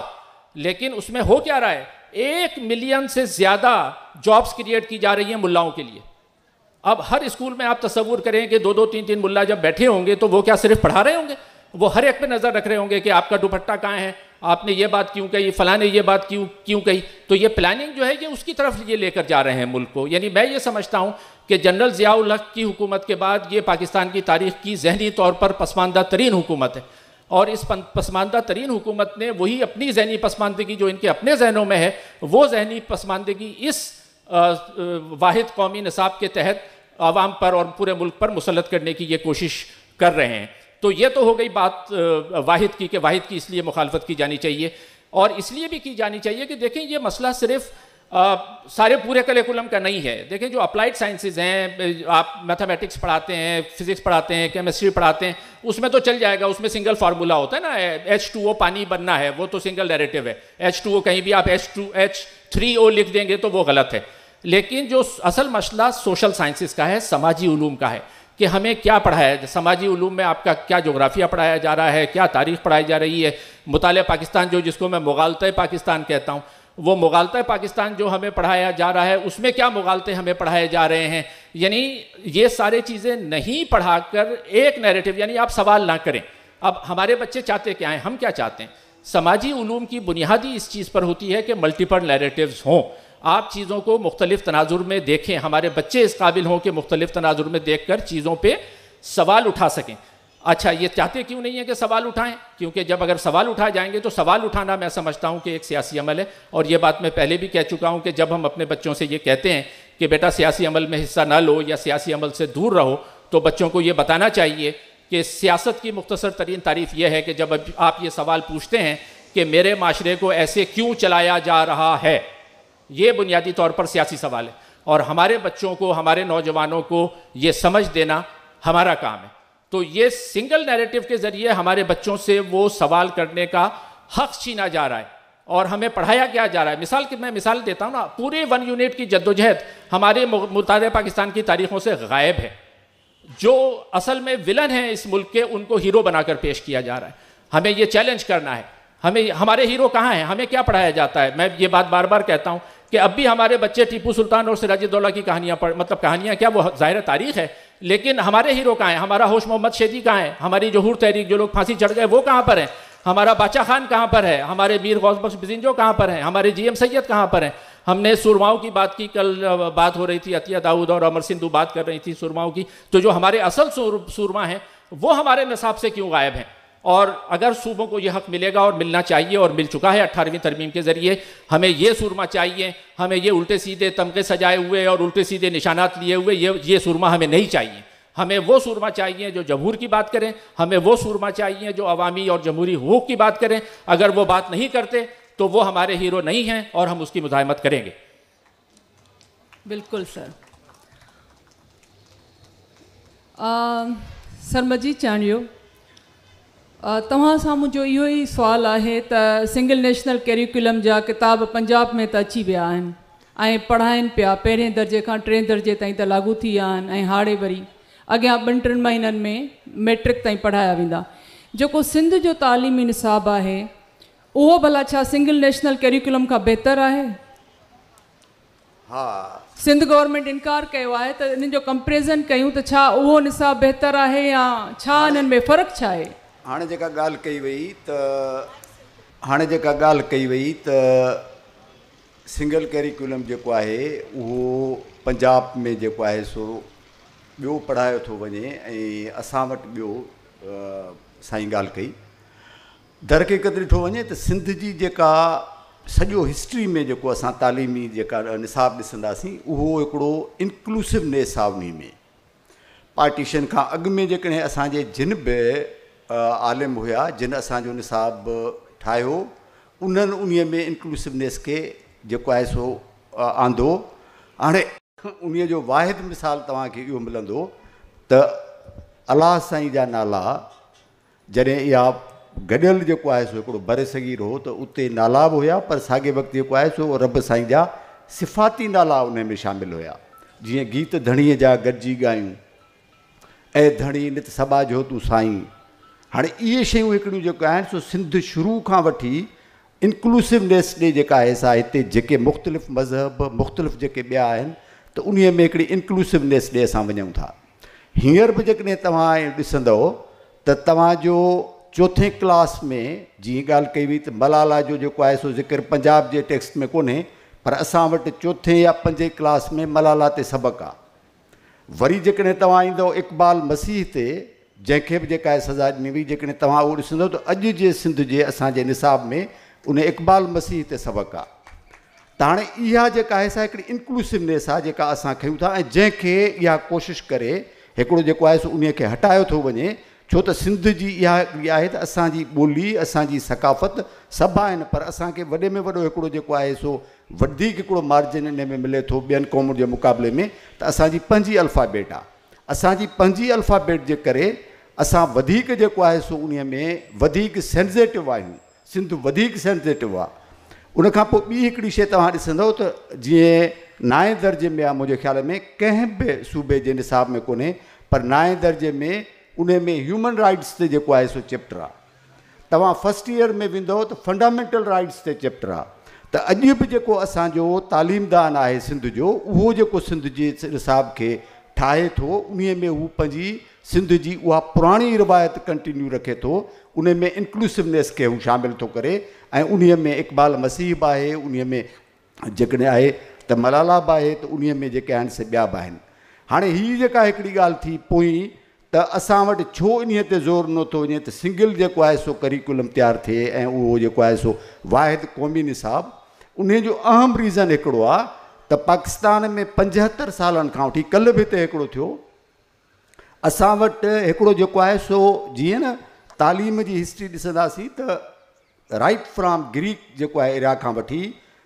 لیکن اس میں ہو کیا رہا ہے؟ 1 ملین سے زیادہ جابز کریٹ کی جا رہی ہیں ملاؤں کے لیے۔ اب ہر اسکول میں آپ تصور کریں کہ 2-2 3-3 ملا جب بیٹھے ہوں گے تو وہ کیا صرف پڑھا رہے ہوں گے؟ وہ ہر ایک پہ نظر رکھ رہے ہوں گے کہ آپ کا دوپٹہ کہاں ہے، آپ نے یہ بات کیوں کہی، فلاں نے یہ بات کیوں کہی۔ تو یہ پلاننگ جو ہے یہ اس کی طرف یہ لے کر جا رہے ہیں ملک کو۔ یعنی میں یہ سمجھتا ہوں کہ جنرل ضیاء الحق کی حکومت کے بعد یہ پاکستان کی تاریخ کی ذہنی طور پر پسماندہ ترین حکومت ہے، اور اس پسماندہ ترین حکومت نے وہی اپنی ذہنی پسماندگی جو ان کے اپنے ذہنوں میں ہے، وہ ذہنی پسماندگی اس واحد قومی نصاب کے تحت عوام پر اور پورے ملک پر مسلط کرنے کی یہ کوشش کر رہے ہیں۔ تو یہ تو ہو گئی بات واحد کی، کہ واحد کی اس لیے مخالفت کی جانی چاہیے، اور اس لیے بھی کی جانی چاہیے کہ دیکھیں یہ مسئلہ صرف سارے پورے کریکولم کا نہیں ہے۔ دیکھیں جو اپلائیڈ سائنسز ہیں، آپ میتھمیٹکس پڑھاتے ہیں، فزکس پڑھاتے ہیں، کیمسٹری پڑھاتے ہیں، اس میں تو چل جائے گا، اس میں سنگل فارمولا ہوتا ہے نا، H2O پانی بننا ہے، وہ تو سنگل نیریٹو ہے۔ H2O کہیں بھی آپ H3O لکھ دیں گے تو وہ غلط ہے۔ لیکن جو اصل مسئلہ سوشل سائنسز کا ہے، سماجی علوم کا ہے، کہ ہمیں کیا پڑھایا جائے۔ سماجی علوم میں آپ کا کیا جغرافیہ پڑھایا جا رہا ہے، کیا تاریخ پڑھائی جا رہی ہے، مطالعہ پاکستان جس کو میں مغالطۂ پاکستان کہتا ہوں، وہ مغالطۂ پاکستان جو ہمیں پڑھایا جا رہا ہے اس میں کیا مغالطے ہمیں پڑھائے جا رہے ہیں۔ یعنی یہ سارے چیزیں نہیں پڑھا کر ایک نیریٹو، یعنی آپ سوال نہ کریں۔ اب ہمارے بچے چاہتے کیا ہیں، ہم کیا چاہتے ہیں؟ سماجی علوم کی بنیادی اس چیز پر ہوتی ہے کہ ملٹیپل نیریٹیوز ہوں، آپ چیزوں کو مختلف تناظر میں دیکھیں، ہمارے بچے اس قابل ہوں کہ مختلف تناظر میں دیکھ کر چیزوں پہ سوال اٹھا سکیں۔ اچھا یہ چاہتے کیوں نہیں ہیں کہ سوال اٹھائیں؟ کیونکہ جب اگر سوال اٹھائے جائیں گے تو سوال اٹھانا میں سمجھتا ہوں کہ ایک سیاسی عمل ہے، اور یہ بات میں پہلے بھی کہہ چکا ہوں کہ جب ہم اپنے بچوں سے یہ کہتے ہیں کہ بیٹا सियासी अमल में हिस्सा ना लो या सियासी अमल से दूर रहो, तो बच्चों को ये बताना चाहिए कि सियासत की मुख्तसर तरीन तारीफ़ यह है कि जब आप ये सवाल पूछते हैं कि मेरे माशरे को ऐसे क्यों चलाया जा रहा है, ये बुनियादी तौर पर सियासी सवाल है, और हमारे बच्चों को, हमारे नौजवानों को ये समझ देना हमारा काम है। तो ये सिंगल नैरेटिव के ज़रिए हमारे बच्चों से वो सवाल करने का हक़ छीना जा रहा है और हमें पढ़ाया क्या जा रहा है। मैं मिसाल देता हूँ ना, पूरे 1 यूनिट की जद्दोजहद हमारे मुत्तहिदा पाकिस्तान की तारीख़ों से गायब है। जो असल में विलन हैं इस मुल्क के, उनको हीरो बनाकर पेश किया जा रहा है। हमें ये चैलेंज करना है, हमारे हीरो कहाँ हैं, हमें क्या पढ़ाया जाता है। मैं ये बात बार बार कहता हूँ कि अब भी हमारे बच्चे टीपू सुल्तान और सिराजुद्दौला की कहानियाँ मतलब कहानियाँ क्या, वो ज़ाहिर तारीख़ है, लेकिन हमारे हीरो कहाँ हैं, हमारा होश मोहम्मद शेदी कहाँ है, हमारी जोहूर तहरीक जो लोग फांसी चढ़ गए वो कहाँ पर हैं, हमारा बादशाह खान कहाँ पर है, हमारे मीर गौस बख्श बिजिंजो कहाँ पर हैं, हमारे GM सैयद कहाँ पर हैं। हमने सुरमाओं की बात की, कल बात हो रही थी, अतिया दाऊद और अमर सिंधु बात कर रही थी सुरमाओं की, तो जो हमारे असल सुरमा हैं वो हमारे निसाब से क्यों गायब हैं। और अगर सूबों को यह हक़ मिलेगा और मिलना चाहिए और मिल चुका है 18वीं तरमीम के ज़रिए, हमें ये सुरमा चाहिए, हमें ये उल्टे सीधे तमगे सजाए हुए और उल्टे सीधे निशानात लिए हुए ये सुरमा हमें नहीं चाहिए। हमें वो सुरमा चाहिए जो जमहूर की बात करें, हमें वो सुरमा चाहिए जो अवामी और जमहूरी हुकूक की बात करें। अगर वो बात नहीं करते तो वो हमारे हीरो नहीं हैं और हम उसकी मुज़ाहमत करेंगे। बिल्कुल सर। सर मजीद चाणियो, तव्हां सां मुंहिंजो इहो ई सुवाल आहे त सिंगल नेशनल कैरिकुलम जा किताब पंजाब में त अची विया आहिनि ऐं पढ़ाइनि पिया, पहिरें दर्जे खां 3 दर्जे ताईं त लागू थी विया आहिनि ऐं हाणे वरी अॻियां 2-3 महीननि में मैट्रिक ताईं पढ़ाया वेंदा। जेको सिंध जो तालीमी निसाब आहे उहो भला छा सिंगल नेशनल कैरिकुलम खां बहितर आहे? हा, सिंध गवर्नमेंट इनकार कयो आहे त इन्हनि जो कंपेरिज़न कयूं त छा उहो निसाब बहितर आहे या छा इन्हनि में फ़र्क़ु छा आहे? हाणे जेका ॻाल्हि कई वई त सिंगल कैरिकुलम जेको आहे उहो पंजाब में जेको आहे सो ॿियो पढ़ायो थो वञे ऐं असां वटि ॿियो साईं ॻाल्हि कई दरहक़ीक़त ॾिठो वञे त सिंध जी जेका सॼो हिस्ट्री में जेको असां तालीमी जेका निसाब ॾिसंदासीं उहो हिकिड़ो इंक्लूसिव निसाब में पार्टीशन खां अॻु में जेकॾहिं असांजे जिन बि आलिम हुया जिन असांजो निसाब ठाहियो उन्हनि उन्हीअ में इंक्लूसिवनेस खे जेको आहे सो आंदो। हाणे उन्हीअ जो वाहिद मिसाल तव्हांखे इहो मिलंदो त अलाह साईं जा नाला जॾहिं इहा गॾियल जेको आहे सो हिकिड़ो बर सगीर हो त उते नाला बि हुया, पर साॻे वक़्तु जेको आहे सो रब साईं जा सिफ़ाती नाला उन में शामिलु हुया। जीअं गीत धणीअ जा गॾिजी ॻायूं, ऐं धणी नित सबा जो तूं साईं। हाणे इहे शयूं हिकिड़ियूं जेके आहिनि सो सिंध शुरू खां वठी इंक्लूसिवनेस ॾे जेका आहे सा हिते जेके मुख़्तलिफ़ मज़हब मुख़्तलिफ़ जेके ॿिया आहिनि त उन्हीअ में हिकिड़ी इंक्लूसिवनेस ॾे असां वञूं था। हींअर बि जेकॾहिं तव्हां ॾिसंदव त तव्हांजो 4थे क्लास में जीअं ॻाल्हि कई हुई त मलाला जो जेको आहे सो ज़िक्र पंजाब जे टेक्स्ट में कोन्हे, पर असां वटि 4थे या 5 क्लास में मलाला ते सबक़ु आहे। वरी जेकॾहिं तव्हां ईंदव इक़बाल मसीह ते जंहिंखे बि जेका आहे सज़ा ॾिनी हुई, जेकॾहिं तव्हां उहो ॾिसंदव त अॼु जे सिंध जे असांजे निसाब में उन इक़बाल मसीह ते सबक़ु आहे। त हाणे इहा जेका आहे सा हिकिड़ी इंक्लूसिवनेस आहे जेका असां कयूं था ऐं जंहिंखे इहा कोशिशि करे हिकिड़ो जेको आहे सो उन खे हटायो थो वञे, छो त सिंध जी इहा हिकिड़ी आहे त असांजी ॿोली असांजी सकाफ़त सभु आहिनि, पर असांखे वॾे में वॾो हिकिड़ो जेको आहे सो वधीक हिकिड़ो मार्जिन इन में मिले थो ॿियनि क़ौमुनि जे मुक़ाबले में त असांजी पंहिंजी अल्फ़ाबेट आहे। असांजी पंहिंजी अल्फ़ाबेट जे करे असां वधीक जेको आहे सो उन में वधीक सेंसिटिव आहियूं, सिंध वधीक सेंसिटिव आहे। उनखां पोइ ॿी हिकिड़ी शइ तव्हां ॾिसंदव त जीअं 9 दर्जे में आहे, मुंहिंजे ख़्याल में कंहिं बि सूबे जे निसाब में कोन्हे, पर 9 दर्जे में उन में ह्यूमन राइट्स ते जेको आहे सो चैप्टर आहे। तव्हां फस्ट ईयर में वेंदव त फंडामेंटल राइट्स ते चैप्टर आहे। त अॼु बि जेको असांजो तालीमदान आहे सिंध जो, उहो जेको सिंध जे निसाब खे ठाहे थो उन में हू पंहिंजी सिंध जी उहा पुराणी रिवायत कंटिन्यू रखे थो, उन में इंक्लूसिवनेस खे हू शामिलु थो करे ऐं उन में इक़बाल मसीह बि आहे, उन में जेकॾहिं आहे त मलाला बि आहे, त उन में जेके आहिनि से ॿिया बि आहिनि। हाणे हीअ जेका हिकिड़ी ॻाल्हि थी पोइ त असां वटि छो इन ते ज़ोर नथो वञे त सिंगल जेको आहे सो करिकुलम तयारु थिए ऐं उहो जेको आहे सो वाहिद क़ौमी निसाब। उन जो अहम रीज़न हिकिड़ो आहे त त पाकिस्तान में 75 सालनि खां वठी कल्ह बि हिते हिकिड़ो थियो, असां वटि हिकिड़ो जेको आहे सो जीअं न तालीम जी हिस्ट्री ॾिसंदासीं त राइट फ्रॉम ग्रीक जेको आहे इरा खां वठी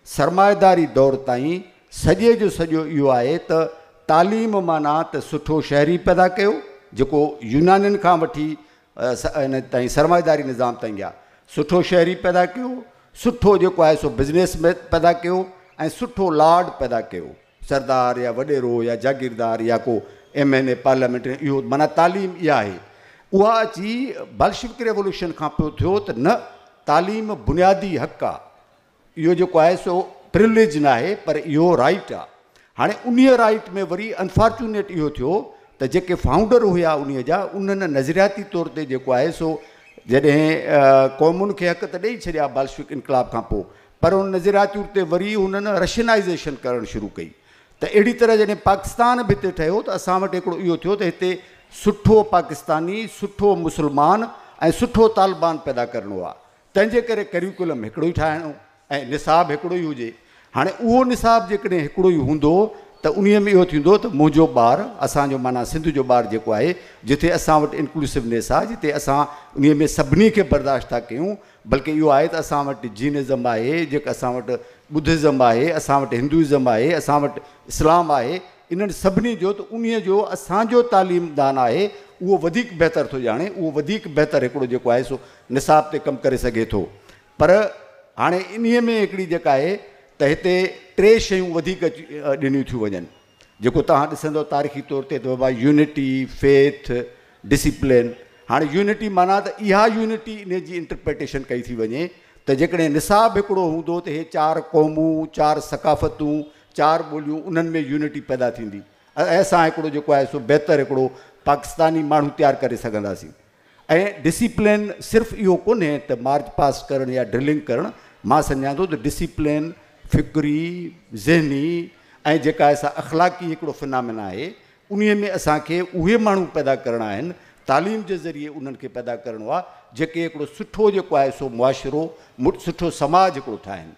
सरमाएदारी दौर ताईं सॼे जो सॼो इहो आहे त तालीम माना त सुठो शहरी पैदा कयो, जेको यूनानियुनि खां वठी इन ताईं सरमाएदारी निज़ाम ताईं आहे, सुठो शहरी पैदा कयो, सुठो जेको आहे सो बिज़नेस में पैदा कयो ऐं सुठो लॉर्ड पैदा कयो, सरदार या वॾेरो या जागीरदार या को MNA पार्लियामेंट, इहो माना तालीम इहा आहे। उहा अची बल्शिविक रेवोल्यूशन खां पोइ थियो त न तालीम बुनियादी हक़ आहे, इहो जेको आहे सो प्रिविलेज न आहे पर इहो राइट आहे। हाणे उन राइट में वरी अनफॉर्चुनेट इहो थियो त जेके फाउंडर हुआ उन जा उन्हनि नज़रियाती तौर ते जेको आहे सो जॾहिं क़ौमुनि खे हक़ त ॾेई छॾिया बल्शिविक इनकलाब खां पोइ, पर उन नज़रियाती तौर ते वरी हुननि रशियनाइज़ेशन करणु शुरू कई। त अहिड़ी तरह जॾहिं पाकिस्तान बि हिते ठहियो त असां वटि हिकिड़ो इहो थियो त हिते सुठो पाकिस्तानी, सुठो मुस्लमान ऐं सुठो तालिबान पैदा करिणो आहे, तंहिंजे करे करिकुलम हिकिड़ो ई ठाहिणो ऐं निसाब हिकिड़ो ई हुजे। हाणे उहो निसाब जेकॾहिं हिकिड़ो ई हूंदो त उन में इहो थींदो त मुंहिंजो ॿारु, असांजो माना सिंध जो ॿारु जेको आहे, जिथे असां वटि इंक्लूसिवनेस आहे, जिते असां उन में सभिनी खे बर्दाश्त था कयूं, बल्कि इहो आहे त असां वटि जीनिज़म आहे, जेका असां वटि बुद्धिज़म आहे, असां वटि हिंदुइज़म आहे, असां वटि इस्लाम आहे, इन्हनि सभिनी जो त उन जो असांजो तालीमदान आहे उहो वधीक बहितर थो ॼाणे, उहो वधीक बहितर हिकिड़ो जेको आहे सो निसाब ते कमु करे सघे थो। पर हाणे इन में हिकिड़ी जेका आहे त हिते 3 शयूं वधीक ॾिनियूं थियूं वञनि, जेको तव्हां ॾिसंदव तारीख़ी तौर ते त बाबा यूनिटी, फेथ, डिसिप्लिन। हाणे यूनिटी माना त इहा यूनिटी इन जी इंटरप्रिटेशन कई थी वञे त जेकॾहिं निसाब हिकिड़ो हूंदो त हे 4 क़ौमूं, 4 सकाफ़तूं, 4 ॿोलियूं, उन्हनि में यूनिटी पैदा थींदी ऐं असां हिकिड़ो जेको आहे सो बहितर हिकिड़ो पाकिस्तानी माण्हू तयारु करे सघंदासीं। ऐं डिसिप्लिन सिर्फ़ु इहो कोन्हे त मार्च पास करणु या ड्रिलिंग करणु, मां सम्झां थो त डिसिप्लिन फ़िक्री, ज़हनी ऐं जेका असां अख़लाक़ी हिकिड़ो फिनामिना आहे, उन में असांखे उहे माण्हू पैदा करणा आहिनि, तालीम जे ज़रिए उन्हनि खे पैदा करिणो आहे जेके हिकिड़ो सुठो जेको आहे सो मुआशिरो, सुठो समाज हिकिड़ो ठाहिनि।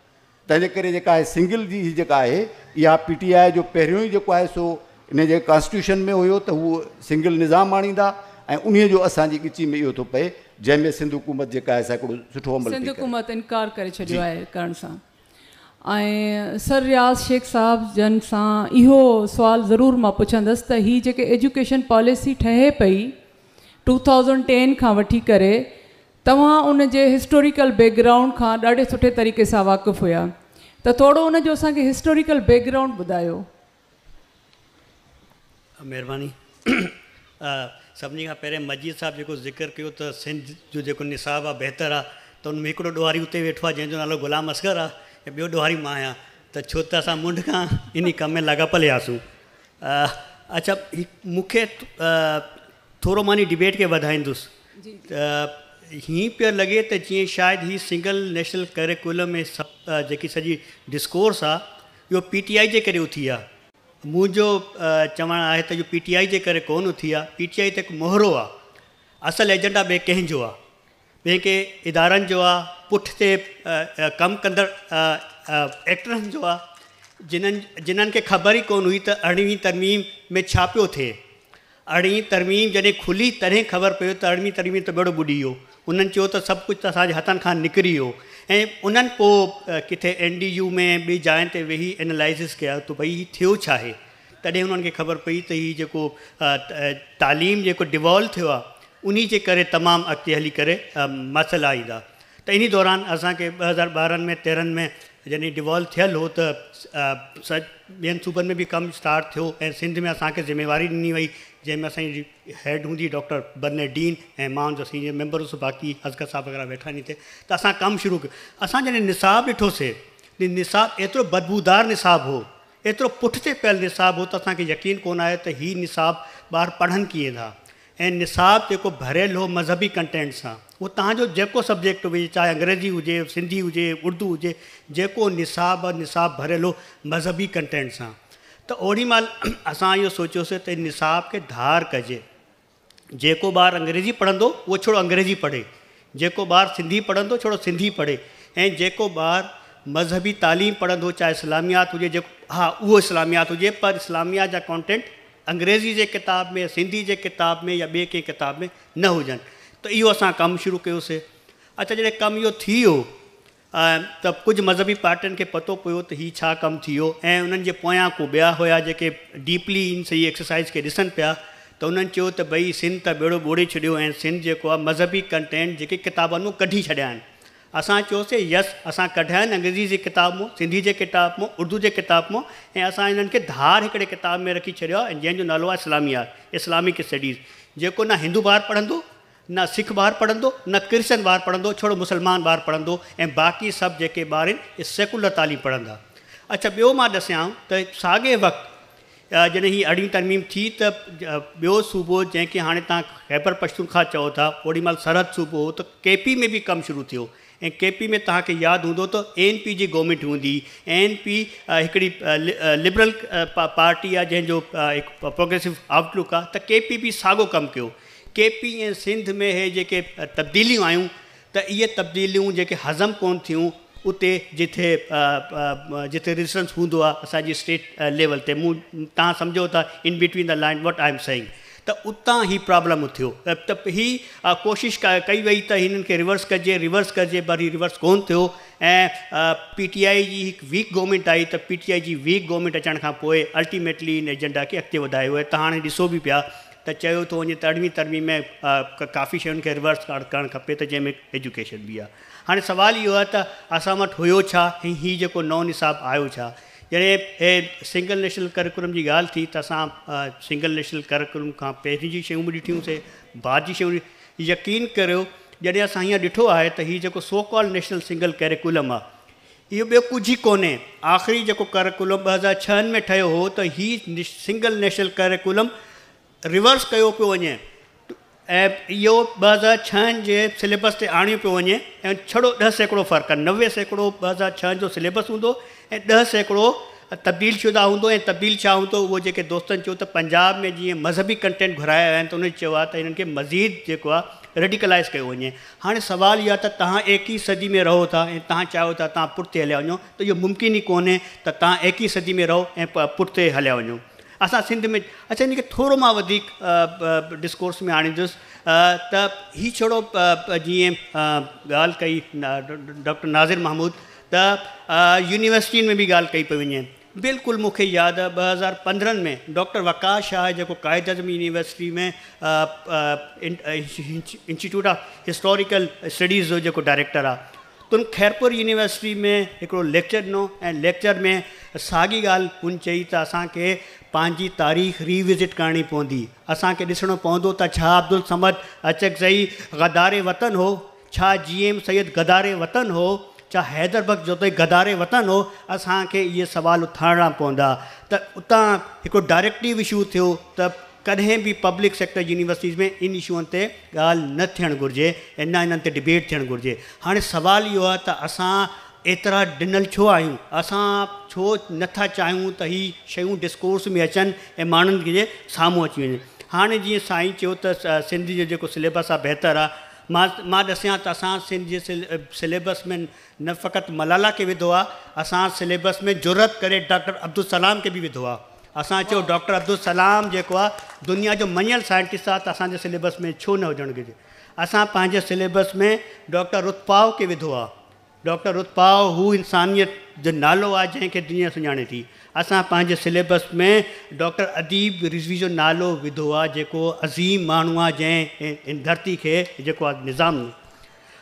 तंहिंजे करे जेका आहे सिंगल जी जेका आहे इहा PTI जो पहिरियों ई जेको आहे सो इन जे कॉन्स्टिट्यूशन में हुयो त उहो सिंगल निज़ाम आणींदा ऐं उन जो असांजी ॻिची में इहो थो पए जंहिंमें सिंध हुकूमत जेका आहे हिकिड़ो सुठो अमल सिंध हुकूमत इनकार करे छॾियो आहे करण सां। ऐं सर रियाज़ शेख साहब जन सां इहो सुवाल ज़रूरु मां पुछंदसि त हीअ जेके एजुकेशन पॉलिसी ठहे पई 2010 खां वठी करे, तव्हां उन जे हिस्टोरिकल बैकग्राउंड खां ॾाढे सुठे तरीक़े सां वाक़ुफ़ु हुया, त थोरो उन जो असांखे हिस्टोरिकल बैकग्राउंड ॿुधायो। महिरबानी। सभिनी खां पहिरें मजीद साहब जेको ज़िक्र कयो त सिंध जो जेको निसाब आहे बहितर आहे, त उन में हिकिड़ो ॾोहारी उते वेठो आहे जंहिंजो नालो ग़ुलाम असगर आहे ऐं ॿियो ॾोहारी मां आहियां, त छो त असां मुंड खां इन कम में लाॻापियल हुआसीं। अच्छा, मूंखे थोरो मानी डिबेट खे वधाईंदुसि त हीअं पियो लॻे त जीअं शायदि हीअ सिंगल नेशनल करिकुलम में जेकी सॼी डिस्कोर्स आहे इहो PTI जे करे उथी आहे। मुंहिंजो चवणु आहे त इहो PTI जे करे कोन उथी आहे, PTI त हिकु मोहरो आहे, असल एजेंडा ॿिए कंहिंजो आहे, ॿिए के इदारनि जो आहे, पुठिते कमु कंदड़ एक्टरनि जो आहे, जिन्हनि खे ख़बर ई कोन हुई त 18वीं तरमीम में छा पियो थिए। 18वीं तरमीम जॾहिं खुली तॾहिं ख़बर पियो त 18वीं तरमीम त ॿेड़ो ॿुॾी वियो, उन्हनि चयो त सभु कुझु त असांजे हथनि खां निकिरी वियो ऐं उन्हनि पोइ किथे NDU में ॿी जाइ ते वेही एनालाइसिस कया त भई हीउ थियो छा आहे, तॾहिं उन्हनि खे ख़बर पई त हीउ जेको तालीम जेको डिवॉल्व थियो आहे उन जे करे तमामु अॻिते हली करे मसइला ईंदा। त इन दौरान असांखे 2012 में 13 में जॾहिं डिवॉल्व थियलु हो त ॿियनि सूबनि में बि कमु स्टार्ट थियो ऐं सिंध में असांखे ज़िम्मेवारी ॾिनी वई, जंहिंमें असांजी हेड हूंदी डॉक्टर बर्नेडीन ऐं मां जो सीनियर मेंबर हुउसि, बाक़ी असगर साहब वग़ैरह वेठा आहिनि हिते। त असां कमु शुरू कयो। असां जॾहिं निसाब ॾिठोसीं, निसाब एतिरो बदबूदार निसाब हो, एतिरो पुठिते पियल निसाब हो त असांखे यकीन कोन आहे त हीउ निसाब ॿार पढ़नि कीअं था। ऐं निसाब जेको भरियल हो मज़हबी कंटेंट सां, उहो तव्हांजो जेको सब्जेक्ट हुजे, चाहे अंग्रेजी हुजे, सिंधी हुजे, उर्दू हुजे, जेको निसाब भरियल हो मज़हबी कंटेंट सां। त ओॾी महिल असां इहो सोचियोसीं त निसाब खे धार कजे, जेको ॿारु अंग्रेजी पढ़ंदो उहो छोड़ो अंग्रेजी पढ़े, जेको ॿारु सिंधी पढ़ंदो छोड़ो सिंधी पढ़े, ऐं जेको ॿारु मज़हबी तालीम पढ़ंदो, चाहे इस्लामियात हुजे, जेको हा उहो इस्लामियात हुजे, पर इस्लामियात जा कॉन्टेंट अंग्रेज़ी जे किताब में, सिंधी जे किताब में या ॿिए कंहिं किताब में न हुजनि। त इहो असां कमु शुरू कयोसीं। अच्छा, जॾहिं कमु इहो थी वियो त कुझु मज़हबी पार्टियुनि खे पतो पियो त हीउ छा कमु थी वियो, ऐं उन्हनि जे पोयां को ॿिया हुया जेके डीपली इन सही एक्सरसाइज़ खे ॾिसनि पिया, त उन्हनि चयो त भई सिंध त ॿेड़ो ॿोड़े छॾियो ऐं सिंध जेको आहे मज़हबी कंटेंट जेके किताबनि मां कढी छॾिया आहिनि। असां चयोसीं यस, असां कढिया आहिनि अंग्रेज़ी जी किताब मां, सिंधी जे किताब मां, उर्दू जे किताब मां, ऐं असां इन्हनि खे धार हिकिड़े किताब में रखी छॾियो आहे, जंहिंजो नालो आहे इस्लामियात, इस्लामिक स्टडीज़, जेको न हिंदू ॿार पढ़ंदो, न सिख ॿार पढ़ंदो, न क्रिश्चन ॿार पढ़ंदो, छोड़ो मुस्लमान ॿार पढ़ंदो, ऐं बाक़ी सभु जेके ॿार आहिनि सेकुलर तालीम पढ़ंदा। अच्छा, ॿियो मां ॾसियां त साॻे वक़्तु जॾहिं हीअ 8वीं तरमीम थी त ॿियो सूबो जंहिंखे हाणे तव्हां खैबर पख्तूनख्वा चओ था, ओॾी महिल सरहद सूबो हो, त KP में बि कमु शुरू थियो, ऐं KP में तव्हांखे यादि हूंदो त ANP जी गवर्नमेंट हूंदी। ANP हिकिड़ी लिबरल पार्टी आहे जंहिंजो हिकु प्रोग्रेसिव आउटलुक आहे, त KP बि साॻियो कमु कयो। KP ऐं सिंध में हे जेके तब्दीलियूं आयूं, त इहे तब्दीलियूं जेके हज़म कोन थियूं उते जिथे जिथे रेजिस्टेंस हूंदो आहे असांजी स्टेट लेवल ते, तव्हां सम्झो था in between the line what I am saying, त उतां ही प्रॉब्लम उथियो। त ही कोशिशि कई वई त हिननि खे रिवर्स कजे, पर ही रिवर्स कोन थियो, ऐं PTI जी हिकु वीक गवर्नमेंट आई, त PTI जी वीक गवर्नमेंट अचण खां पोइ अल्टीमेटली इन एजेंडा खे अॻिते वधायो आहे। त हाणे ॾिसो बि पिया त चयो थो वञे त 8वीं तरमीम में काफ़ी शयुनि खे रिवर्स करणु खपे, त जंहिंमें एजुकेशन बि आहे। हाणे सुवालु इहो आहे त असां वटि हुयो छा, ऐं हीउ जेको नओं निसाब आयो छा। जॾहिं हे सिंगल नेशनल करिकुलम जी ॻाल्हि थी, त असां सिंगल नेशनल करिकुलम खां पहिरीं जी शयूं बि ॾिठियूंसीं, बाद जी शयूं। यकीन करियो, जॾहिं असां हीअं ॾिठो आहे त हीउ जेको so called national single curriculum आहे, इहो ॿियो कुझु ई कोन्हे। आख़िरी जेको करिकुलम 2006 में ठहियो हो, त हीउ सिंगल नेशनल करिकुलम रिवर्स कयो पियो वञे, ऐं इहो 2006 जे सिलेबस ते आणियो पियो वञे, ऐं छड़ो 10% फ़र्क़ु आहे। 90% 2006 जो सिलेबस हूंदो, ऐं 10% तब्दील शुदा हूंदो। ऐं तब्दील छा हूंदो, उहो जेके दोस्तनि चयो त पंजाब में जीअं मज़हबी कंटेंट घुराया आहिनि, त उन्हनि चयो आहे त हिननि खे मज़ीद जेको आहे रेडिकलाइज़ कयो वञे। हाणे सुवालु इहो आहे त तव्हां 21वीं सदी में रहो था, ऐं तव्हां चाहियो था तव्हां पुठिते हलिया वञो, त इहो मुमकिन ई कोन्हे त तव्हां 21वीं सदी में रहो ऐं पुठिते हलिया वञो। असां सिंध में, अच्छा हिन खे थोरो मां वधीक डिस्कोर्स में आणींदुसि, त हीउ छड़ो जीअं ॻाल्हि कई डॉक्टर नाज़िर महमूद, त यूनिवर्सिटियुनि में बि ॻाल्हि कई पई वञे। बिल्कुलु मूंखे यादि आहे 2015 में डॉक्टर वकास शाह जेको क़ाइद आज़म यूनिवर्सिटी में इंस्टीट्यूट ऑफ हिस्टोरिकल स्टडीज़ जो जेको डायरेक्टर आहे, त उन खैरपुर यूनिवर्सिटी में हिकिड़ो लेक्चर ॾिनो, ऐं लेक्चर में साॻी ॻाल्हि हुन चई त असांखे पंहिंजी तारीख़ रिविज़िट करणी पवंदी, असांखे ॾिसणो पवंदो त छा अब्दुल समद अचकज़ई गदारे वतन हो, छा GM सैयद गदारे वतन हो, छा हैदर बख्श जोतई गदारे वतन हो। असांखे इहे सुवाल उथारणा पवंदा। त उतां हिकिड़ो डायरेक्टिव इशू थियो त कॾहिं बि पब्लिक सेक्टर यूनिवर्सिटीज़ में इन इशूअनि ते ॻाल्हि न थियणु घुरिजे, ऐं न इन्हनि ते डिबेट थियणु घुरिजे। हाणे सुवालु इहो आहे त असां एतिरा ॾिनल छो आहियूं, असां छो नथा चाहियूं त हीअ शयूं डिस्कोर्स में अचनि ऐं माण्हुनि जे साम्हूं अची वञनि। हाणे जीअं साईं चयो त सिंधी जो जेको सिलेबस आहे बहितरु आहे, मां ॾसियां त असां सिंध जे सिलेबस में न फ़क़ति मलाला खे विधो आहे, असां सिलेबस में जुरत करे डॉक्टर अब्दुल सलाम खे बि विधो आहे। असां चयो डॉक्टर अब्दुल सलाम जेको आहे दुनिया जो मञियल साइंटिस्ट आहे, त असांजे सिलेबस में छो न हुजणु घुरिजे। असां पंहिंजे सिलेबस में डॉक्टर रुतपाव खे विधो आहे। डॉक्टर रुतपाव हू इंसानियत जो नालो आहे जंहिंखे दुनिया सुञाणे थी। असां पंहिंजे सिलेबस में डॉक्टर अदीब रिज़वी जो नालो विधो आहे, जेको अज़ीम माण्हू आहे जंहिं इन धरती खे जेको आहे निज़ाम।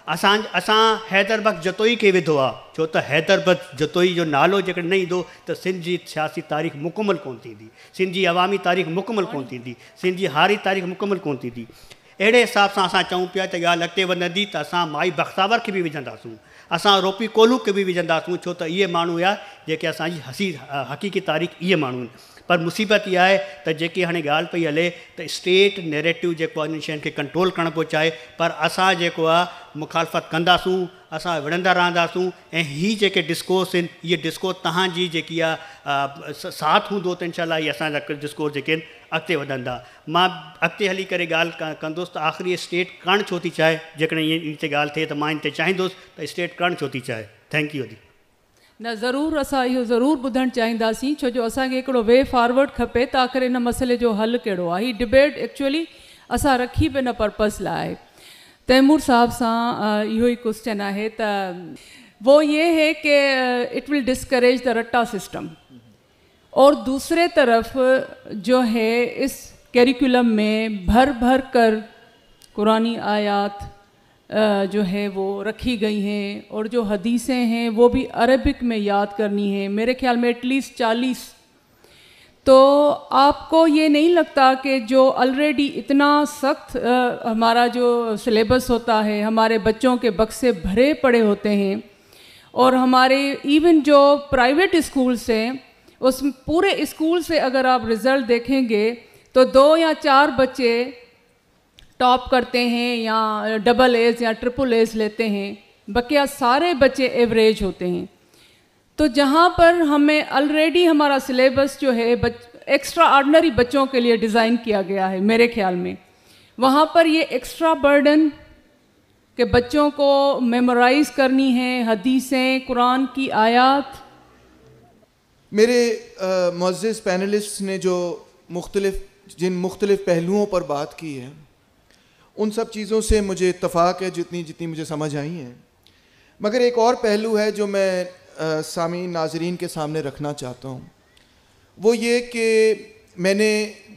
असां हैदर बख्श जतोई खे विधो आहे, छो त हैदर बख्श जतोई जो नालो जेकॾहिं न ईंदो त सिंध जी सियासी तारीख़ मुकमल कोन थींदी, सिंध जी अवामी तारीख़ मुकमल कोन थींदी, सिंध जी हारी तारीख़ मुकमल कोन थींदी। अहिड़े हिसाब सां असां चऊं पिया त ॻाल्हि अॻिते वधंदी त असां माई बख़्तावर खे बि विझंदासूं, असां रोपी कोलू खे बि विझंदासूं, छो त इहे माण्हू हुआ जेके असांजी हक़ीक़ी तारीख़ इहे माण्हू आहिनि। पर मुसीबत इहा आहे त जेकी हाणे ॻाल्हि पई हले त स्टेट नैरेटिव जेको आहे इन शयुनि खे कंट्रोल करणु पियो चाहे, पर असां जेको आहे मुखालफ़त कंदासूं, असां विढ़ंदा रहंदासूं। ऐं हीअ जेके डिस्कोर्स आहिनि, इहे डिस्कोर्स तव्हांजी जेकी आहे साथ हूंदो त इनशाला इहे असांजा डिस्कोर्स जेके आहिनि अॻिते वधंदा। मां अॻिते हली करे ॻाल्हि कंदुसि त आख़िरी स्टेट करणु छो थी चाहे, जेकॾहिं इन ते ॻाल्हि थिए त मां इन ते चाहींदुसि त स्टेट करणु छो थी चाहे। Thank U. न ज़रूरु असां इहो ज़रूरु ॿुधणु चाहींदासीं, छो जो असांखे हिकिड़ो वे फॉरवर्ड खपे त आख़िर इन मसइले जो हल कहिड़ो आहे। हीअ डिबेट एक्चुअली असां रखी बि इन पर्पज़ लाइ आहे। तैमूर साहब सां इहो ई क्वेश्चन आहे त वो ये है कि इट विल डिस्करेज द रट्टा सिस्टम, और दूसरे तरफ जो है इस कैरिकुलम में भर भर कर कुरानी आयात जो है वो रखी गई हैं, और जो हदीसें हैं वो भी अरबिक में याद करनी है, मेरे ख्याल में एटलीस्ट 40। तो आपको ये नहीं लगता कि जो ऑलरेडी इतना सख्त हमारा जो सिलेबस होता है, हमारे बच्चों के बक्से भरे पड़े होते हैं, और हमारे इवन जो प्राइवेट स्कूल्स हैं उस पूरे स्कूल से अगर आप रिज़ल्ट देखेंगे तो 2 या 4 बच्चे टॉप करते हैं या डबल एज या ट्रिपल एज लेते हैं, बकिया सारे बच्चे एवरेज होते हैं। तो जहाँ पर हमें ऑलरेडी हमारा सिलेबस जो है एक्स्ट्रा ऑर्डिनरी बच्चों के लिए डिज़ाइन किया गया है, मेरे ख्याल में वहाँ पर ये एक्स्ट्रा बर्डन कि बच्चों को मेमोराइज़ करनी है हदीसें, कुरान की आयात। मेरे मुअज़्ज़िज़ पैनलिस्ट ने जो जिन मुख्तलिफ़ पहलुओं पर बात की है, उन सब चीज़ों से मुझे इत्तफ़ाक़ है जितनी मुझे समझ आई हैं। मगर एक और पहलू है जो मैं सामीन नाज़रीन के सामने रखना चाहता हूँ, वो ये कि मैंने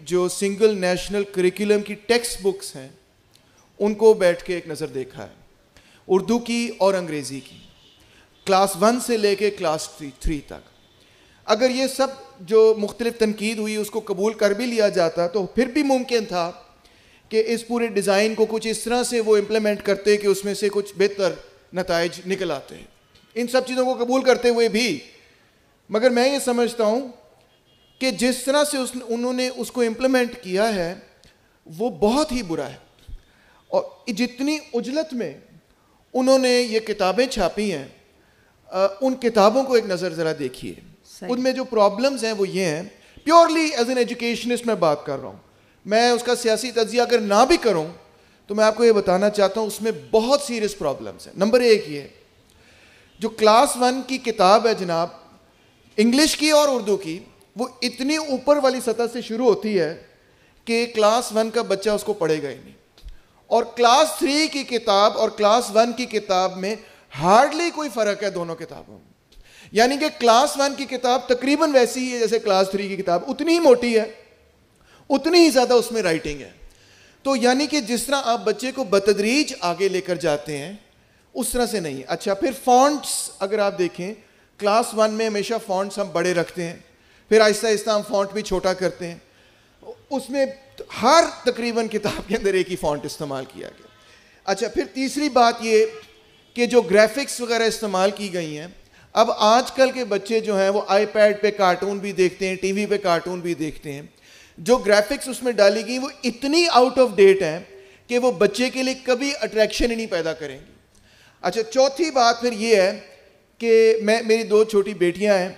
जो सिंगल नेशनल करिकुलम की टेक्स्ट बुक्स हैं उनको बैठ के एक नज़र देखा है, उर्दू की और अंग्रेज़ी की, क्लास 1 से लेके क्लास 3 तक। अगर ये सब जो मुख्तलिफ तनकीद हुई उसको कबूल कर भी लिया जाता तो फिर भी मुमकिन था कि इस पूरे डिज़ाइन को कुछ इस तरह से वो इम्प्लीमेंट करते कि उसमें से कुछ बेहतर नताइज निकल आते हैं। इन सब चीज़ों को कबूल करते हुए भी मगर मैं ये समझता हूँ कि जिस तरह से उन्होंने उसको इम्प्लीमेंट किया है वो बहुत ही बुरा है, और जितनी उजलत में उन्होंने ये किताबें छापी हैं, उन किताबों को एक नज़र ज़रा देखिए। उनमें जो प्रॉब्लम्स हैं वो ये हैं, प्योरली एज एन एजुकेशनिस्ट मैं बात कर रहा हूँ, मैं उसका सियासी तज्जिया अगर ना भी करूँ तो मैं आपको ये बताना चाहता हूँ उसमें बहुत सीरियस प्रॉब्लम्स हैं। नंबर 1 ये जो क्लास 1 की किताब है जनाब, इंग्लिश की और उर्दू की, वो इतनी ऊपर वाली सतह से शुरू होती है कि क्लास 1 का बच्चा उसको पढ़ेगा ही नहीं, और क्लास 3 की किताब और क्लास 1 की किताब में हार्डली कोई फ़र्क है दोनों किताबों में। यानी कि क्लास 1 की किताब तकरीबन वैसी ही है जैसे क्लास 3 की किताब, उतनी ही मोटी है, उतनी ही ज़्यादा उसमें राइटिंग है। तो यानी कि जिस तरह आप बच्चे को बतदरीज आगे लेकर जाते हैं उस तरह से नहीं। अच्छा, फिर फॉन्ट्स अगर आप देखें, क्लास 1 में हमेशा फॉन्ट्स हम बड़े रखते हैं, फिर आहिस्ता आहिस्ता हम फॉन्ट भी छोटा करते हैं, उसमें हर तकरीबन किताब के अंदर एक ही फॉन्ट इस्तेमाल किया गया। अच्छा, फिर तीसरी बात ये कि जो ग्राफिक्स वगैरह इस्तेमाल की गई हैं, अब आजकल के बच्चे जो हैं वो आईपैड पे कार्टून भी देखते हैं, टीवी पे कार्टून भी देखते हैं, जो ग्राफिक्स उसमें डाली गई वो इतनी आउट ऑफ डेट हैं कि वो बच्चे के लिए कभी अट्रैक्शन ही नहीं पैदा करेंगी। अच्छा, चौथी बात फिर ये है कि मेरी 2 छोटी बेटियां हैं,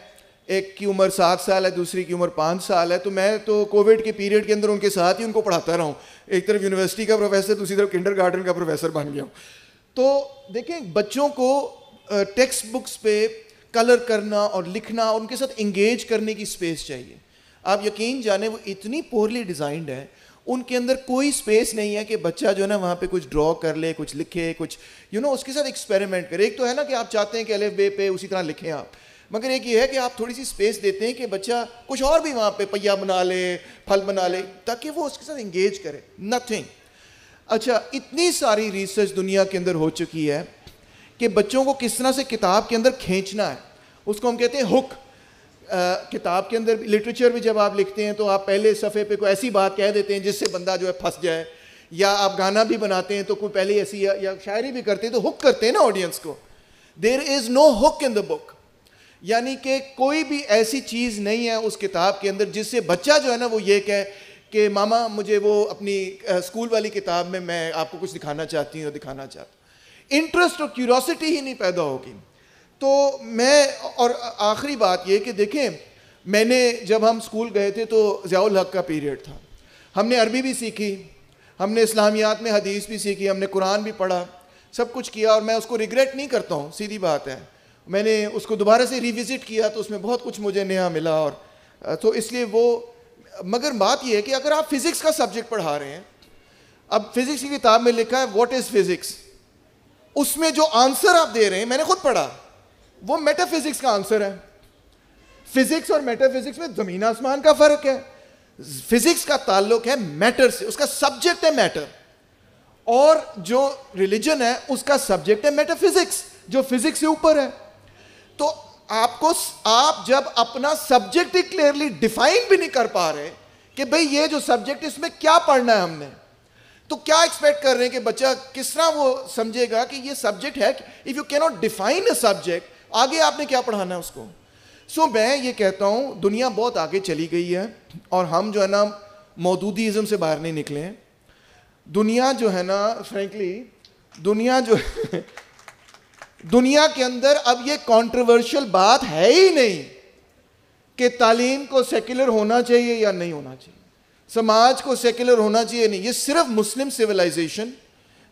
एक की उम्र 7 साल है, दूसरी की उम्र 5 साल है, तो मैं तो कोविड के पीरियड के अंदर उनके साथ ही उनको पढ़ाता रहा हूँ, एक तरफ यूनिवर्सिटी का प्रोफेसर, दूसरी तरफ किंडरगार्टन का प्रोफेसर बन गया हूँ। तो देखें, बच्चों को टेक्स्ट बुक्स पे कलर करना और लिखना और उनके साथ इंगेज करने की स्पेस चाहिए। आप यकीन जाने वो इतनी पोरली डिज़ाइंड है, उनके अंदर कोई स्पेस नहीं है कि बच्चा जो है ना वहाँ पे कुछ ड्रॉ कर ले, कुछ लिखे, कुछ उसके साथ एक्सपेरिमेंट करे। एक तो है ना कि आप चाहते हैं कि अलिफ बे पे उसी तरह लिखें आप, मगर एक ये है कि आप थोड़ी सी स्पेस देते हैं कि बच्चा कुछ और भी वहाँ पे पहिया बना ले, फल बना ले, ताकि वो उसके साथ इंगेज करे। नथिंग। अच्छा, इतनी सारी रिसर्च दुनिया के अंदर हो चुकी है कि बच्चों को किस तरह से किताब के अंदर खींचना है, उसको हम कहते हैं हुक। किताब के अंदर लिटरेचर भी जब आप लिखते हैं तो आप पहले सफ़े पे कोई ऐसी बात कह देते हैं जिससे बंदा जो है फंस जाए, या आप गाना भी बनाते हैं तो कोई पहले ऐसी या शायरी भी करते हैं तो हुक करते हैं ना ऑडियंस को। There is no hook in the book, यानी कि कोई भी ऐसी चीज़ नहीं है उस किताब के अंदर जिससे बच्चा जो है ना वो ये कहे कि मामा मुझे वो अपनी स्कूल वाली किताब में मैं आपको कुछ दिखाना चाहती हूँ, दिखाना चाहता हूँ। इंटरेस्ट और क्यूरोसिटी ही नहीं पैदा होगी। तो मैं, और आखिरी बात ये कि देखें, मैंने जब हम स्कूल गए थे तो ज़ियाउल हक का पीरियड था, हमने अरबी भी सीखी, हमने इस्लामियात में हदीस भी सीखी, हमने कुरान भी पढ़ा, सब कुछ किया, और मैं उसको रिग्रेट नहीं करता हूँ, सीधी बात है। میں نے اس کو دوبارہ سے ریوزٹ کیا تو اس میں بہت کچھ مجھے نیا ملا. اور تو اس لیے وہ, مگر بات یہ ہے کہ اگر آپ فزکس کا سبجیکٹ پڑھا رہے ہیں, اب فزکس کی کتاب میں لکھا ہے واٹ از فزکس, اس میں جو آنسر آپ دے رہے ہیں, میں نے خود پڑھا, وہ میٹا فزکس کا آنسر ہے. فزکس اور میٹا فزکس میں زمین آسمان کا فرق ہے. فزکس کا تعلق ہے میٹر سے, اس کا سبجیکٹ ہے میٹر, اور جو ریلیجن ہے اس کا سبجیکٹ ہے میٹا فزکس جو فزکس سے اوپر ہے. تو آپ جب اپنا سبجیکٹ ہی کلیئرلی ڈیفائن بھی نہیں کر پا رہے کہ بھئی یہ جو سبجیکٹ اس میں کیا پڑھنا ہے ہم نے, تو کیا ایکسپیکٹ کر رہے ہیں کہ بچہ کس طرح وہ سمجھے گا کہ یہ سبجیکٹ ہے. If you can't define a subject, آگے آپ نے کیا پڑھانا ہے اس کو. سو میں یہ کہتا ہوں دنیا بہت آگے چلی گئی ہے, اور ہم جو ہے نا مودودی ازم سے باہر نہیں نکلے ہیں. دنیا جو ہے نا فرینکلی, دنیا کے اندر اب یہ کانٹروورشل بات ہے ہی نہیں کہ تعلیم کو سیکولر ہونا چاہیے یا نہیں ہونا چاہیے, سماج کو سیکولر ہونا چاہیے نہیں. یہ صرف مسلم سویلائزیشن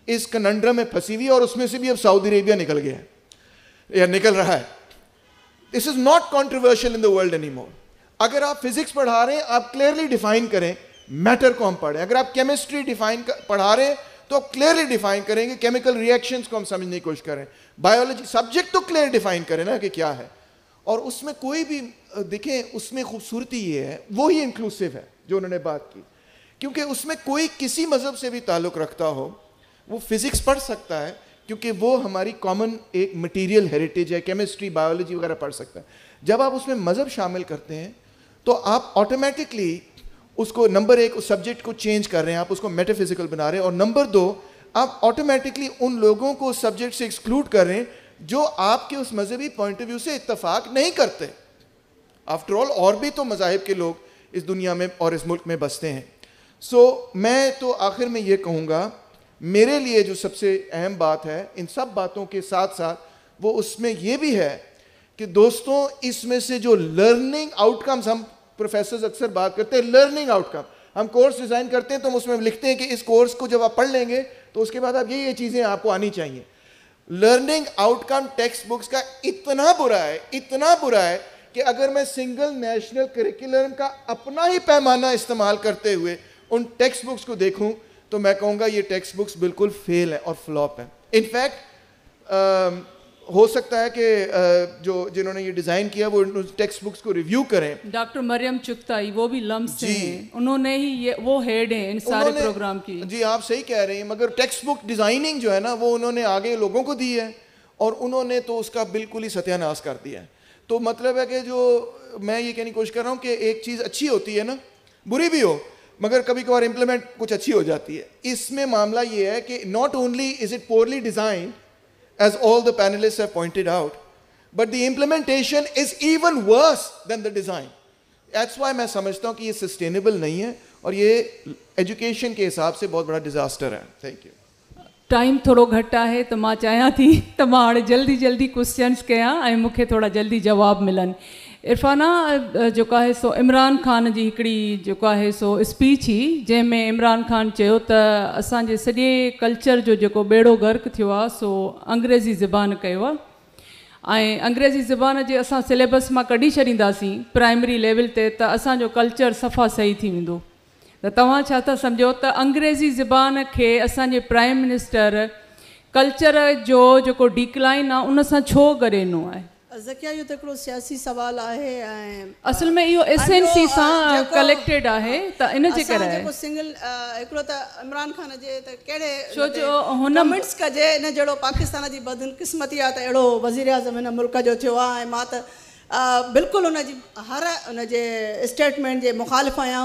اس کننڈرم میں پھنسی ہوئی, اور اس میں سے بھی اب سعودی عربیہ نکل گیا ہے یا نکل رہا ہے. This is not controversial in the world anymore. اگر آپ فزکس پڑھا رہے ہیں آپ کلیئرلی ڈیفائن کریں میٹر کو ہم پڑھیں. اگر آپ کیمسٹری پڑھا رہے ہیں تو آپ کلیئرلی ڈیفائن کریں کہ کیمیکل ریئیکشنز کو ہم سمجھنے کی کوشش کریں. بایولوجی سبجیکٹ تو کلیئر ڈیفائن کریں نا کہ کیا ہے, اور اس میں کوئی بھی دیکھیں, اس میں خوبصورتی یہ ہے, وہی انکلوسیو ہے جو انہوں نے بات کی, کیونکہ اس میں کوئی کسی مذہب سے بھی تعلق رکھتا ہو وہ فزکس پڑھ سکتا ہے, کیونکہ وہ ہماری کامن ایک مٹیریل ہیریٹیج ہے. کیمسٹری بایولوجی وغیرہ پڑھ سکتا ہے. جب آپ اس میں مذہب شامل کرتے ہیں تو آپ آٹومیٹکلی اس کو نمبر ایک اس سبجیکٹ کو چینج کر رہے ہیں, آپ اس کو میٹا فزیکل بنا رہے ہیں, اور نمبر دو آپ آٹومیٹکلی ان لوگوں کو اس سبجیکٹ سے ایکسکلوڈ کر رہے ہیں جو آپ کے اس مذہبی پوائنٹ آف ویو سے اتفاق نہیں کرتے. آفٹر آل اور بھی تو مذاہب کے لوگ اس دنیا میں اور اس ملک میں بستے ہیں. سو میں تو آخر میں یہ کہوں گا, میرے لیے جو سب سے اہم بات ہے ان سب باتوں کے ساتھ ساتھ وہ اس میں یہ بھی ہے کہ دوستوں اس میں سے جو لرننگ آؤٹ کمز, ہم پروفیسرز اکثر بات کرتے ہیں لرننگ آؤٹ کم, ہم کورس ڈیزائن کرتے ہیں تو ہم اس میں لکھتے ہیں کہ اس کورس کو جب آپ پڑھ لیں گے تو اس کے بعد آپ یہ چیزیں آپ کو آنی چاہیے. لرننگ آؤٹ کم ٹیکسٹ بکس کا اتنا برا ہے کہ اگر میں سنگل نیشنل کریکولم کا اپنا ہی پیمانہ استعمال کرتے ہوئے ان ٹیکسٹ بکس کو دیکھوں تو میں کہوں گا یہ ٹیکسٹ بکس بالکل فیل ہیں اور فلاپ ہیں. انفیکٹ ہو سکتا ہے کہ جنہوں نے یہ ڈیزائن کیا وہ ٹیکسٹ بکس کو ریویو کریں. ڈاکٹر مریم چغتائی وہ بھی لمس ہیں, انہوں نے ہی وہ ہیڈ ہیں ان سارے پروگرام کی. جی آپ صحیح کہہ رہے ہیں, مگر ٹیکسٹ بک ڈیزائننگ جو ہے نا وہ انہوں نے آگے لوگوں کو دی ہے اور انہوں نے تو اس کا بالکل ہی ستیہ ناش کر دیا ہے. تو مطلب ہے کہ جو میں یہ کہنے کی کوشش کر رہا ہوں کہ ایک چیز اچھی ہوتی ہے نا, بری بھی ہو, مگر کبھی کبھار امپلیمنٹ کچھ اچھی ہو جاتی ہے. اس میں معاملہ یہ ہے کہ not only is it poorly designed as all the panelists have pointed out, but the implementation is even worse than the design. That's why میں سمجھتا ہوں کہ یہ سسٹینیبل نہیں ہے اور یہ ایجوکیشن کے حساب سے بہت بڑا ڈیزاسٹر ہے. Thank you. ٹائم تھوڑو گھٹ ہے تو मां चाहियां थी त मां हाणे जल्दी क्वेश्चन्स कयां ऐं मूंखे थोड़ा जल्दी जवाब मिलनि. इरफाना जेको आहे सो इमरान ख़ान जी हिकिड़ी जेको आहे सो स्पीच हुई जंहिंमें इमरान ख़ान चयो त असांजे सॼे कल्चर जो जेको बेड़ो गर्क थियो आहे सो अंग्रेज़ी ज़बान कयो आहे ऐं अंग्रेज़ी ज़बान जे असां सिलेबस मां कढी छॾींदासीं प्राइमरी लेवल ते त असांजो कल्चर सफ़ा सही थी वेंदो. त तव्हां छा था सम्झो त अंग्रेज़ी ज़बान खे असांजे प्राइम मिनिस्टर कल्चर जो जेको डिक्लाइन आहे उन सां छो ॻरेनो आहे? ज़किया इहो त हिकिड़ो सियासी सुवालु आहे ऐं असल में इहो एसेंसी सां कलेक्टेड आहे त इन जे करे जेको सिंगल हिकिड़ो त इमरान ख़ान जे त कहिड़े छो जो हुन कमेंट्स कजे इन जहिड़ो पाकिस्तान जी बदकिस्मती आहे त अहिड़ो वज़ीर आज़म हिन मुल्क जो थियो आहे. ऐं मां त बिल्कुलु उनजी हर उनजे स्टेटमेंट जे मुखालिफ़ आहियां.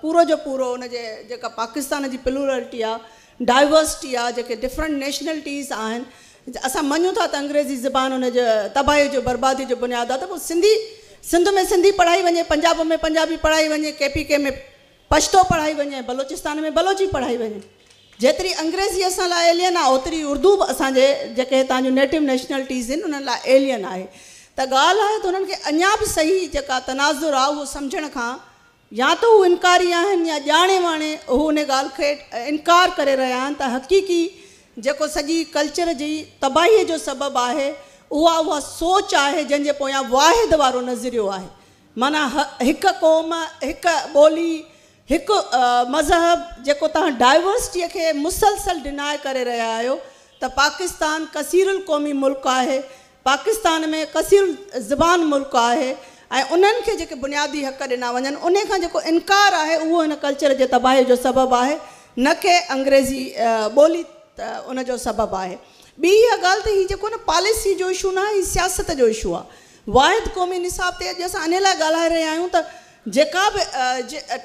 पूरो जो पूरो उनजे जेका पाकिस्तान जी प्लूरलिटी आहे, डाइवर्सिटी आहे, जेके डिफरेंट नेशनलिटीज़ आहिनि, असां मञूं था त अंग्रेज़ी ज़बान उनजो तबाही जो बर्बादी जो बुनियादु आहे. त पोइ सिंध में सिंधी पढ़ाई वञे, पंजाब में पंजाबी पढ़ाई वञे, KPK में पश्तो पढ़ाई वञे, बलोचिस्तान में बलोची पढ़ाई वञे. जेतिरी अंग्रेज़ी असां लाइ एलियन आहे ओतिरी उर्दू बि असांजे जेके हितां जूं नेटिव नेशनलिटीज़ आहिनि उन्हनि लाइ एलियन आहे. त ॻाल्हि आहे त उन्हनि खे अञा बि सही जेका तनाज़ुर आहे उहो सम्झण खां या त हू इनकारी आहिनि या ॼाणे वाणे हू उन ॻाल्हि खे इनकार करे रहिया आहिनि त हक़ीक़ी जेको सॼी कल्चर जी तबाहीअ जो सबबु आहे उहा सोच आहे जंहिंजे पोयां वाहिद वारो नज़रियो आहे। माना हिकु क़ौम, हिकु ॿोली, हिकु मज़हब जेको तव्हां डाइवर्सिटीअ खे मुसलसल डिनाए करे रहिया आहियो, त पाकिस्तान कसीरुल क़ौमी मुल्क आहे, पाकिस्तान में कसीरुल ज़बान मुल्क आहे, ऐं उन्हनि खे जेके बुनियादी हक़ ॾिना वञनि उन खां जेको इनकार आहे उहो हिन कल्चर जे तबाही जो सबबु आहे, न कि अंग्रेज़ी ॿोली उनजो सबबु आहे। ॿी इहा ॻाल्हि त हीअ जेको न पॉलिसी जो इशू न आहे, हीअ सियासत जो इशू आहे। वाहिद क़ौमी निसाब ते अॼु असां इन लाइ ॻाल्हाए रहिया आहियूं त जेका बि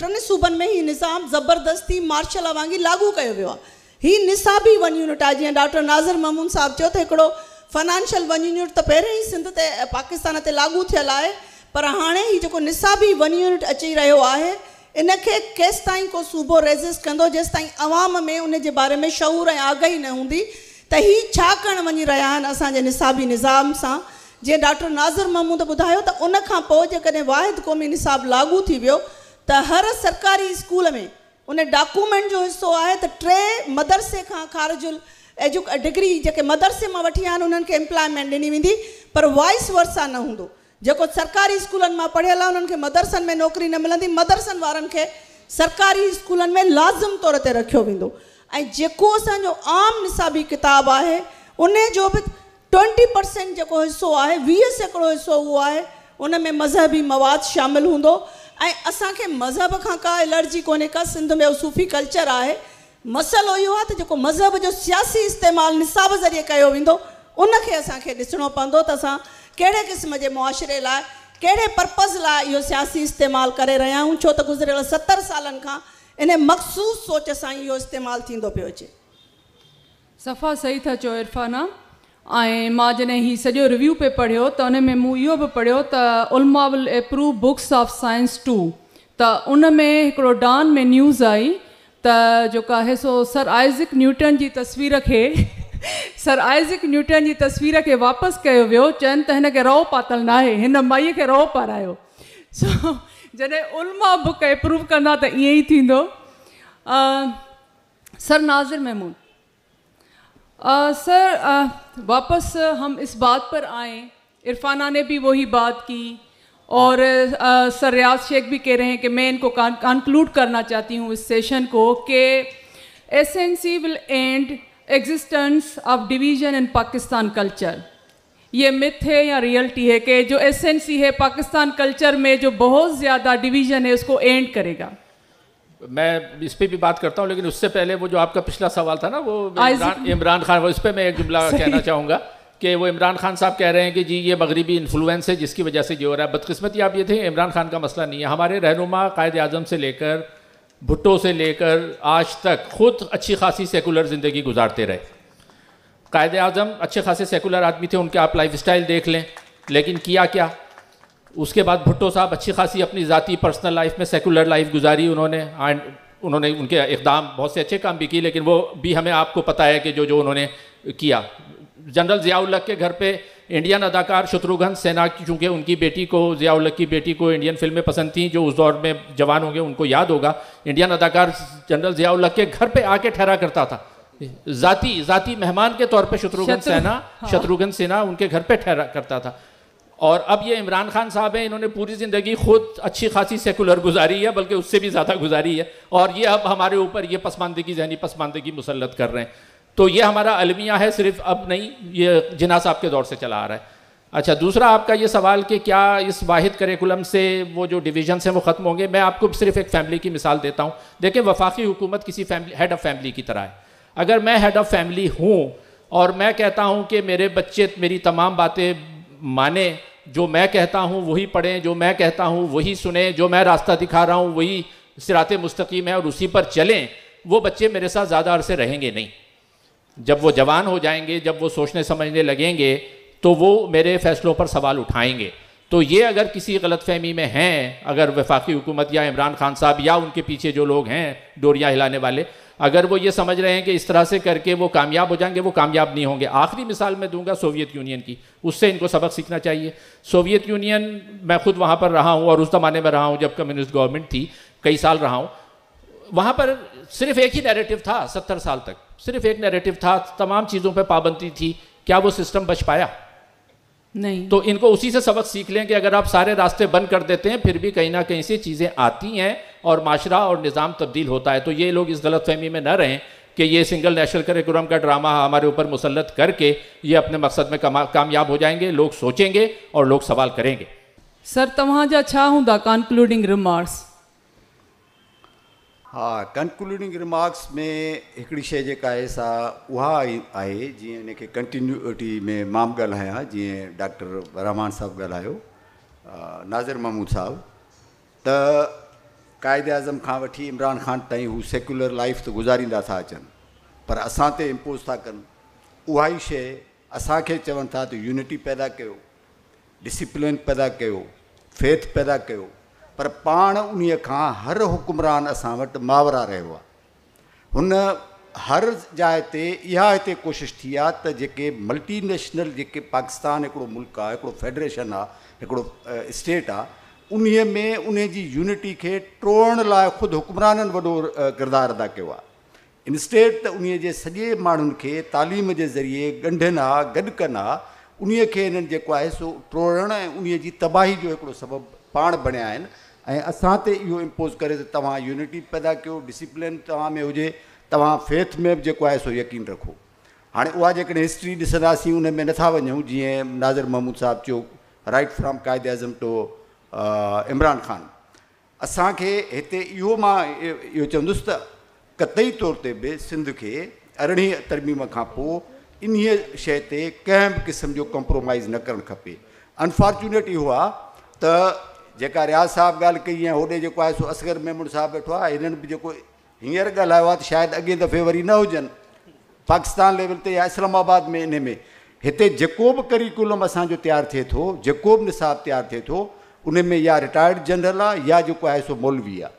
टिनि सूबनि में हीउ निज़ाम ज़बरदस्ती मार्शल वांगुरु लागू कयो वियो आहे। हीअ निसाबी वन यूनिट आहे, जीअं डॉक्टर नाज़िर महमूद साहिबु चयो त हिकिड़ो फाइनेंशियल वन यूनिट त पहिरियों ई सिंध ते पाकिस्तान ते लागू थियल आहे, पर हाणे हीउ जेको निसाबी वन यूनिट अची रहियो आहे इनखे केसि ताईं को सूबो रेज़िस्ट कंदो जेसि ताईं अवाम में उन जे बारे में शऊर ऐं आगाही न हूंदी त हीअ छा करणु वञी रहिया आहिनि असांजे निसाबी निज़ाम सां। जीअं डॉक्टर नाज़िर महमूद ॿुधायो त उन खां पोइ जेकॾहिं वाहिद क़ौमी निसाब लागू थी वियो त हर सरकारी स्कूल में उन डॉक्यूमेंट जो हिसो आहे त 3 मदरसे खां ख़ारिजुल डिग्री जेके मदरसे मां वठी आहिनि उन्हनि खे एम्प्लॉयमेंट ॾिनी वेंदी, पर वाइस वर्सा न हूंदो। जेको सरकारी स्कूलनि मां पढ़ियल आहे उन्हनि खे मदरसनि में नौकिरी न मिलंदी, मदरसनि वारनि खे सरकारी स्कूलनि में लाज़िम तौर ते रखियो वेंदो। ऐं जेको असांजो आम निसाबी किताब आहे उन जो बि 20% जेको हिसो आहे, 20% हिसो उहो आहे उन में मज़हबी मवाद शामिलु हूंदो। ऐं असांखे मज़हब खां का एलर्जी कोन्हे का, सिंध में सूफ़ी कल्चर आहे। मसइलो इहो आहे त जेको मज़हब जो सियासी इस्तेमालु निसाब ज़रिए कयो वेंदो उनखे असांखे ॾिसणो पवंदो त असां कहिड़े क़िस्म जे मुआशिरे लाइ, कहिड़े पर्पज़ लाइ इहो सियासी इस्तेमालु करे रहिया आहियूं, छो त गुज़िरियल 70 सालनि खां इन मख़सूस सोच सां इहो इस्तेमालु थींदो पियो अचे। सफ़ा सही था चओ इरफाना। ऐं मां जॾहिं हीउ सॼो रिव्यू पे पढ़ियो त उन में मूं इहो बि पढ़ियो त उलमा will approve books of science too, त उन में हिकिड़ो डान में न्यूज़ आई त जेको आहे सो सर आइज़िक न्यूटन जी तस्वीर खे वापसि कयो वियो, चवनि त हिन खे रओ पातल न आहे, हिन माईअ खे रओ पारायो। सो जॾहिं उलमा बुक अप्रूव कंदा त ईअं ई थींदो। सर नाज़िर महमूद, सर वापस हम इस बात पर आए, इरफाना ने भी वही बात की और सर रियाज शेख भी कह रहे हैं कि मैं इनको कंक्लूड करना चाहती हूँ इस सेशन को कि SNC will and existence of division इन पाकिस्तान कल्चर। ये मिथ है या रियलिटी है कि जो एसएनसी है पाकिस्तान कल्चर में जो बहुत ज़्यादा डिवीज़न है उसको एंड करेगा? मैं इस पर भी बात करता हूँ, लेकिन उससे पहले वो जो आपका पिछला सवाल था ना, वो इमरान खान, वो इस पर मैं एक जुमला कहना चाहूँगा कि वो इमरान खान साहब कह रहे हैं कि जी ये मगरिबी इन्फ्लुएंस है जिसकी वजह से ये हो रहा है। बदकिस्मती आप ये थे, इमरान खान का मसला नहीं है। हमारे रहनुमा कायद आज़म से लेकर भुट्टो से लेकर आज तक खुद अच्छी खासी सेकुलर ज़िंदगी गुजारते रहे। कायद आज़म अच्छे खासे सेकुलर आदमी थे, उनके आप लाइफ स्टाइल देख लें, लेकिन किया क्या? उसके बाद भुट्टो साहब अच्छी खासी अपनी ज़ाती पर्सनल लाइफ में सेकुलर लाइफ गुजारी उन्होंने, एंड उन्होंने उनके इक़दाम बहुत से अच्छे काम भी किए, लेकिन वो भी हमें आपको पता है कि जो उन्होंने किया। जनरल ज़ियाउल हक के घर पे इंडियन अदाकार शत्रुघ्न सिन्हा, चूँकि उनकी बेटी को, ज़ियाउल हक की बेटी को इंडियन फिल्में पसंद थीं, जो उस दौर में जवान होंगे उनको याद होगा, इंडियन अदाकार जनरल ज़ियाउल हक के घर पे आके ठहरा करता था, ज़ाती मेहमान के तौर पे शत्रुघ्न सिन्हा उनके घर पे ठहरा करता था। और अब ये इमरान खान साहब हैं, इन्होंने पूरी ज़िंदगी खुद अच्छी खासी सेकुलर गुजारी है, बल्कि उससे भी ज़्यादा गुजारी है, और ये अब हमारे ऊपर ये पसमानदगी, जहनी पसमानदगी मुसल्लत कर रहे हैं। तो ये हमारा अलमिया है, सिर्फ अब नहीं, ये जिन्ना साहब के दौर से चला आ रहा है। अच्छा, दूसरा आपका ये सवाल कि क्या इस वाहिद करिकुलम से वो जो डिवीजन हैं वो ख़त्म होंगे? मैं आपको सिर्फ एक फैमिली की मिसाल देता हूँ। देखिए, वफाकी हुकूमत किसी हेड ऑफ़ फैमिली की तरह है। अगर मैं हेड ऑफ़ फैमिली हूँ और मैं कहता हूँ कि मेरे बच्चे मेरी तमाम बातें माने, जो मैं कहता हूँ वही पढ़ें, जो मैं कहता हूँ वही सुने, जो मैं रास्ता दिखा रहा हूँ वही सिराते मुस्तकीम है और उसी पर चलें, वो बच्चे मेरे साथ ज़्यादा अरसे रहेंगे नहीं। जब वो जवान हो जाएंगे, जब वो सोचने समझने लगेंगे, तो वो मेरे फ़ैसलों पर सवाल उठाएंगे। तो ये अगर किसी गलतफहमी में हैं, अगर वफाकी हुकूमत या इमरान खान साहब या उनके पीछे जो लोग हैं डोरियाँ हिलाने वाले, अगर वो ये समझ रहे हैं कि इस तरह से करके वो कामयाब हो जाएंगे, वो कामयाब नहीं होंगे। आखिरी मिसाल मैं दूंगा सोवियत यूनियन की, उससे इनको सबक सीखना चाहिए। सोवियत यूनियन, मैं खुद वहाँ पर रहा हूँ और उस ज़माने में रहा हूँ जब कम्युनिस्ट गवर्नमेंट थी, कई साल रहा हूँ। वहाँ पर सिर्फ एक ही नैरेटिव था 70 साल तक, सिर्फ एक नैरेटिव था, तमाम चीज़ों पर पाबंदी थी। क्या वो सिस्टम बच पाया? नहीं। तो इनको उसी से सबक सीख लें कि अगर आप सारे रास्ते बंद कर देते हैं फिर भी कहीं ना कहीं से चीज़ें आती हैं और माशरा और निज़ाम तब्दील होता है। तो ये लोग इस गलत फहमी में न रहें कि ये सिंगल नेशनल करिकुलम का ड्रामा हमारे ऊपर मुसल्लत करके ये अपने मकसद में कामयाब हो जाएंगे। लोग सोचेंगे और लोग सवाल करेंगे। सर तव्हांजा छा हूंदा कंक्लूडिंग रिमार्क्स? हाँ, कंक्लूडिंग रिमार्क्स में हिकिड़ी शइ जेका आहे सा उहा आहे जीअं इनखे कंटिन्यूटी में मां बि ॻाल्हायां, जीअं डॉक्टर रहमान साहब ॻाल्हायो, नाज़िर महमूद साहब, त क़ाइद आज़म खां वठी इमरान ख़ान ताईं हू सेक्युलर लाइफ त गुज़ारींदा था अचनि पर असां ते इम्पोज़ था कनि। उहा ई शइ असांखे चवनि था त यूनिटी पैदा कयो, डिसिप्लिन पैदा कयो, फेथ पैदा कयो, पर पाण उन्हीअ खां हर हुकुमरान असां वटि मावरा रहियो आहे। हुन हर जाइ ते इहा हिते कोशिशि थी आहे त जेके मल्टीनेशनल जेके पाकिस्तान हिकिड़ो मुल्क आहे, हिकिड़ो फेडरेशन आहे, हिकिड़ो स्टेट आहे, उन्हीअ में उन जी यूनिटी खे टोड़ण लाइ ख़ुदि हुकुमराननि वॾो किरदारु अदा कयो आहे। इंस्टेट त उन्हीअ जे सॼे माण्हुनि खे तालीम जे ज़रिए ॻंढनि हा, गॾु कनि हा, उन्हीअ खे हिननि जेको आहे सो टोड़ण ऐं उन्हीअ जी तबाही जो हिकिड़ो सबबु पाण बणिया आहिनि। ऐं असां ते इहो इम्पोज़ करे त तव्हां यूनिटी पैदा कयो, डिसिप्लिन तव्हां में हुजे, तव्हां फेथ में बि जेको आहे सो यकीन रखो। हाणे उहा जेकॾहिं हिस्ट्री ॾिसंदासीं उन में नथा वञूं, जीअं नाज़िर महमूद साहब चयो right from Quaid Azam to Imran Khan, असांखे हिते इहो मां इहो चवंदुसि त क़तई तौर ते बि सिंध खे 18 तरमीम खां पोइ इन्हीअ शइ ते कंहिं बि क़िस्म जो कॉम्प्रोमाइज़ न करणु खपे। अनफॉर्चुनेट इहो आहे त जेका रियाज़ साहब ॻाल्हि कई ऐं होॾे जेको आहे सो असगर मेमून साहब वेठो आहे, हिननि बि जेको हींअर ॻाल्हायो आहे त शायदि अॻे दफ़े वरी न हुजनि पाकिस्तान लेवल ते या इस्लामाबाद में। इन में हिते जेको बि करिकुलम असांजो तयारु थिए थो, जेको बि निसाब तयारु थिए थो, उन में या रिटायर्ड जनरल आहे या जेको आहे सो मौलवी आहे।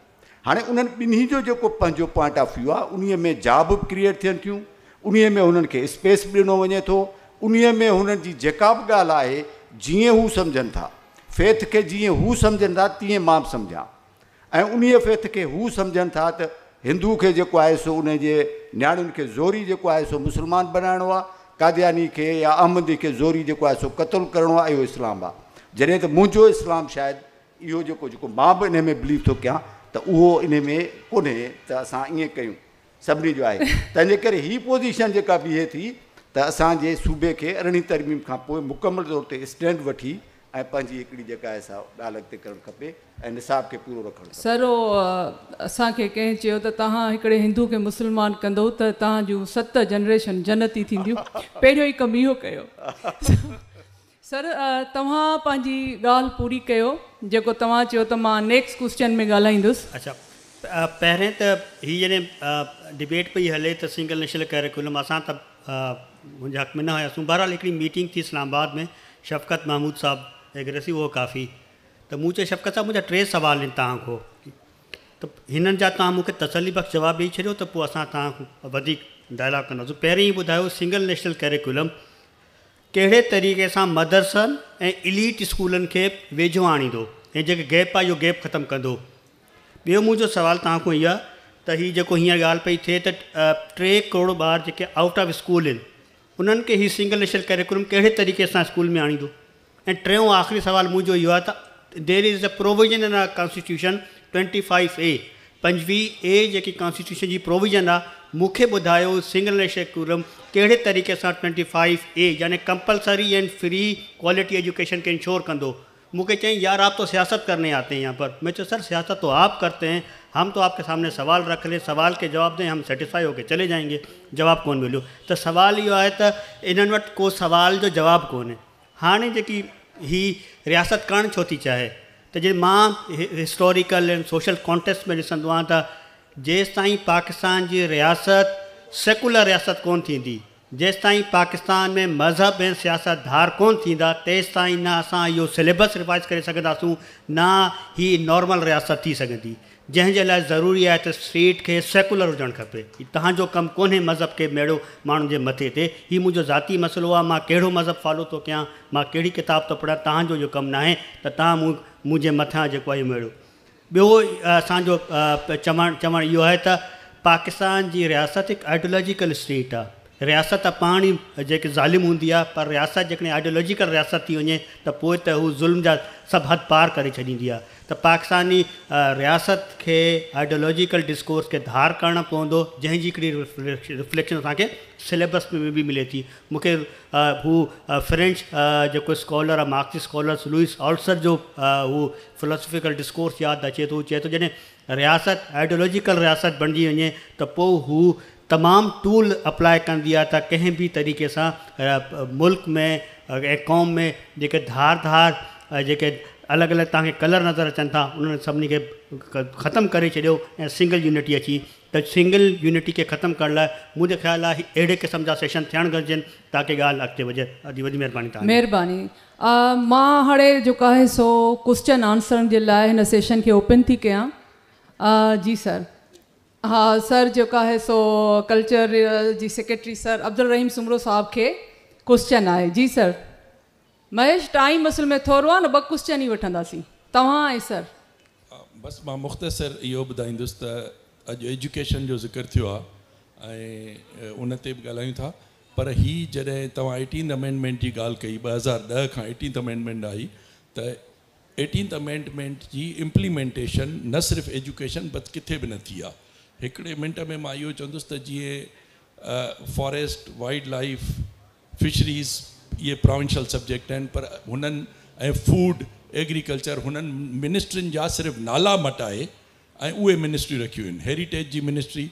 हाणे उन्हनि ॿिन्ही जो जेको पंहिंजो पॉइंट ऑफ व्यू आहे, उन्हीअ में जॉब बि क्रिएट थियनि थियूं, उन्हीअ में हुननि खे स्पेस बि ॾिनो वञे थो, उन्हीअ में हुननि जी जेका बि ॻाल्हि आहे जीअं हू सम्झनि था, फेथ खे जीअं हू सम्झनि था तीअं मां बि सम्झां, ऐं उन्हीअ फेथ खे हू सम्झनि था त हिंदू खे जेको आहे सो उन जे नियाणियुनि खे ज़ोरी जेको आहे सो मुस्लमान बनाइणो आहे, कादियानी खे या अहमदी खे ज़ोरी जेको आहे सो क़तलु करिणो आहे, इहो इस्लाम आहे। जॾहिं त मुंहिंजो इस्लाम शायदि इहो जेको मां बि इन में बिलीव थो कयां त उहो इन में कोन्हे त असां ईअं कयूं, सभिनी जो आहे। तंहिंजे करे हीअ पोज़ीशन जेका बीहे थी त असांजे सूबे खे 18 तरमीम खां पोइ मुकमल तौर ते स्टैंड वठी ऐं पंहिंजी हिकिड़ी जेका आहे सा ॻाल्हि अॻिते करणु खपे ऐं निसाब खे पूरो रखणु खपे। सर असांखे कंहिं चयो त तव्हां हिकिड़े हिंदू खे मुस्लमान कंदो त तव्हां जूं 7 जनरेशन जन्नती थींदियूं, पहिरियों ई कमु इहो कयो। सर तव्हां पंहिंजी ॻाल्हि पूरी कयो, जेको तव्हां चयो त मां नेक्स्ट क्वेश्चन में ॻाल्हाईंदुसि। अच्छा, पहिरें त हीअ जॾहिं डिबेट पई हले त सिंगल नेशनल करिकुलम, असां त मुंहिंजे हक़ में न हुयासीं। बहरहाल हिकिड़ी मीटिंग थी इस्लामाबाद में, शफ़क़त महमूद साहब एग्रेसिव हो काफ़ी, त मूं चयो शफ़क़त साहब मुंहिंजा 3 सुवाल आहिनि तव्हां खां, त हिननि जा तव्हां मूंखे तसली बख़्श जवाबु ॾेई छॾियो त पोइ असां तव्हां खां वधीक डायलॉग कंदासीं। पहिरीं ई ॿुधायो सिंगल नेशनल करिकुलम कहिड़े तरीक़े सां मदरसनि ऐं इलीट स्कूलनि खे वेझो आणींदो ऐं जेके गैप आहे इहो गैप ख़तमु कंदो। ॿियो मुंहिंजो सुवालु तव्हां खां इहा त हीअ जेको हींअर ॻाल्हि पई थिए त 3 करोड़ ॿार जेके आउट ऑफ स्कूल आहिनि उन्हनि खे हीअ सिंगल नेशनल करिकुलम कहिड़े तरीक़े सां स्कूल में आणींदो। ऐं टियों आख़िरी सुवालु मुंहिंजो इहो आहे त there is a provision in constitution 25A 25A जेकी कॉन्स्टिट्यूशन जी प्रोविजन आहे, मूंखे ॿुधायो सिंगल नेशनल करिकुलम कहिड़े तरीक़े सां 25A यानी compulsory and free quality education खे इंश्योर कंदो। मूंखे चई यार आप तो सियासत करने आते हैं यहाँ पर। मैं सर सियासत तो आप करते हैं, हम तो आपके सामने सवाल रख लें, सवाल के जवाब दें, हम सेटिस्फाई होकर चले जाएंगे, जवाब कोन मिलियो। तो सवाल इहो आहे त इन्हनि वटि को सवाल जो जवाब कोन्हे। हाणे जेकी ही रियासत करणु छो थी चाहे त जे मां हिस्टोरिकल एंड सोशल कॉन्टेक्स्ट में ॾिसंदो आहियां त जेसि ताईं पाकिस्तान जी रियासत सेकुलर रियासत कोन थींदी, जेसि ताईं पाकिस्तान में मज़हब ऐं सियासत धार कोन थींदा, तेसि ताईं न असां इहो सिलेबस रिवाइज़ करे सघंदासूं, न ही नॉर्मल रियासत थी सघंदी। जंहिंजे लाइ ज़रूरी आहे त स्टेट खे सेकुलर हुजणु खपे। तव्हांजो कमु कोन्हे मज़हब खे मेड़ो माण्हुनि जे मथे ते, हीउ मुंहिंजो ज़ाती मसइलो आहे, मां कहिड़ो मज़हब फॉलो थो कयां, मां कहिड़ी किताब थो पढ़ां, तव्हांजो इहो कमु न आहे त तव्हां मुंहिंजे मथां जेको आहे मेड़ो। ॿियो असांजो चवणु इहो आहे त पाकिस्तान जी रियासत हिकु आइडियोलॉजिकल स्टेट आहे। रियासत पाण ई जेके ज़ालिम हूंदी आहे, पर रियासत जेकॾहिं आइडियोलॉजिकल रियासत थी वञे त पोइ त हू ज़ुल्म जा सभु हद पार करे छॾींदी आहे। त पाकिस्तानी रियासत खे आइडियोलॉजिकल डिस्कोर्स खे धार करणु पवंदो, जंहिंजी हिकिड़ी रिफ्लेक्शन असांखे सिलेबस में बि मिले थी। मूंखे हू फ्रेंच जेको स्कॉलर आहे, मार्क्सिस्ट स्कॉलर लुइस ऑल्सर जो हू फिलोसॉफिकल डिस्कोर्स यादि अचे थो। चए थो जॾहिं रियासत आइडियोलॉजिकल रियासत बणिजी वञे त पोइ हू तमामु टूल अप्लाई कंदी आहे त कंहिं बि तरीक़े सां मुल्क में ऐं क़ौम में जेके धार जेके अलॻि अलॻि तव्हांखे कलर नज़र अचनि था उन्हनि सभिनी खे ख़तमु करे छॾियो ऐं सिंगल यूनिटी अची। त सिंगल यूनिटी खे ख़तमु करण लाइ मुंहिंजो ख़्यालु आहे अहिड़े क़िस्म जा सेशन थियणु घुरिजनि ताकी ॻाल्हि अॻिते वधे। वॾी महिरबानी तव्हांजी। महिरबानी। मां हाणे जेको आहे सो क्वेश्चन आंसरनि जे लाइ हिन सेशन खे ओपन थी कयां। जी सर। हा सर, जेका है सो कल्चर जी सेक्रेटरी सर अब्दुल रहीम सुमरो साहब के क्वेश्चन आहे। जी सर। महेश, टाइम असल में थोरो आहे न, 2 क्वेश्चन ई वठंदासीं तव्हां ऐं सर। बस मां मुख़्तसर इहो ॿुधाईंदुसि त अॼु एजुकेशन जो ज़िक्र थियो आहे ऐं उन ते बि ॻाल्हायूं था, पर हीअ जॾहिं तव्हां 18th अमेंडमेंट जी ॻाल्हि कई, 2010 खां 18th अमेंडमेंट आई, त 18th अमेंडमेंट जी इम्प्लीमेंटेशन न सिर्फ़ु एजुकेशन बट किथे बि न थी आहे। हिकिड़े मिंट में मां इहो चवंदुसि त जीअं फॉरेस्ट, वाइल्ड लाइफ, फिशरीज़ इहे प्रोविंशियल सब्जेक्ट आहिनि, पर हुननि ऐं फूड, एग्रीकल्चर, हुननि मिनिस्ट्रियुनि जा सिर्फ़ु नाला मटाए ऐं उहे मिनिस्ट्रियूं रखियूं आहिनि। हेरिटेज जी मिनिस्ट्री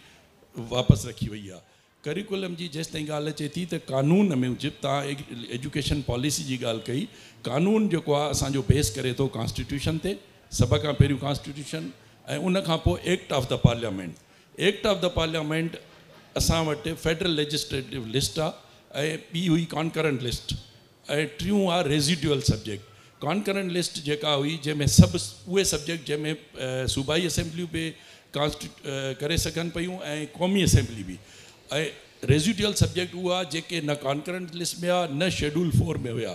वापसि रखी वई आहे। करिकुलम जी जेसि ताईं ॻाल्हि अचे थी त कानून में जिब तव्हां एजुकेशन पॉलिसी जी ॻाल्हि कई, कानून जेको आहे असांजो बेस करे थो कॉन्स्टिट्यूशन ते, सभ खां पहिरियों कॉन्स्टिट्यूशन ऐं उन खां पोइ act of the parliament. Act of the parliament असां वटि फेडरल लेजिस्लेटिव लिस्ट आहे ऐं ॿी हुई कॉन्करेंट लिस्ट ऐं टियों आहे रेजिड्यूअल सब्जेक्ट। कॉन्करेंट लिस्ट जेका हुई जंहिंमें सभु उहे सब्जेक्ट जंहिंमें सूबाई असेंबलियूं बि करे सघनि पियूं ऐं क़ौमी असेंबली बि, ऐं रेजिड्यूअल सब्जेक्ट उहा जेके न कॉन्करेंट लिस्ट में आहे न शेड्यूल 4 में हुया,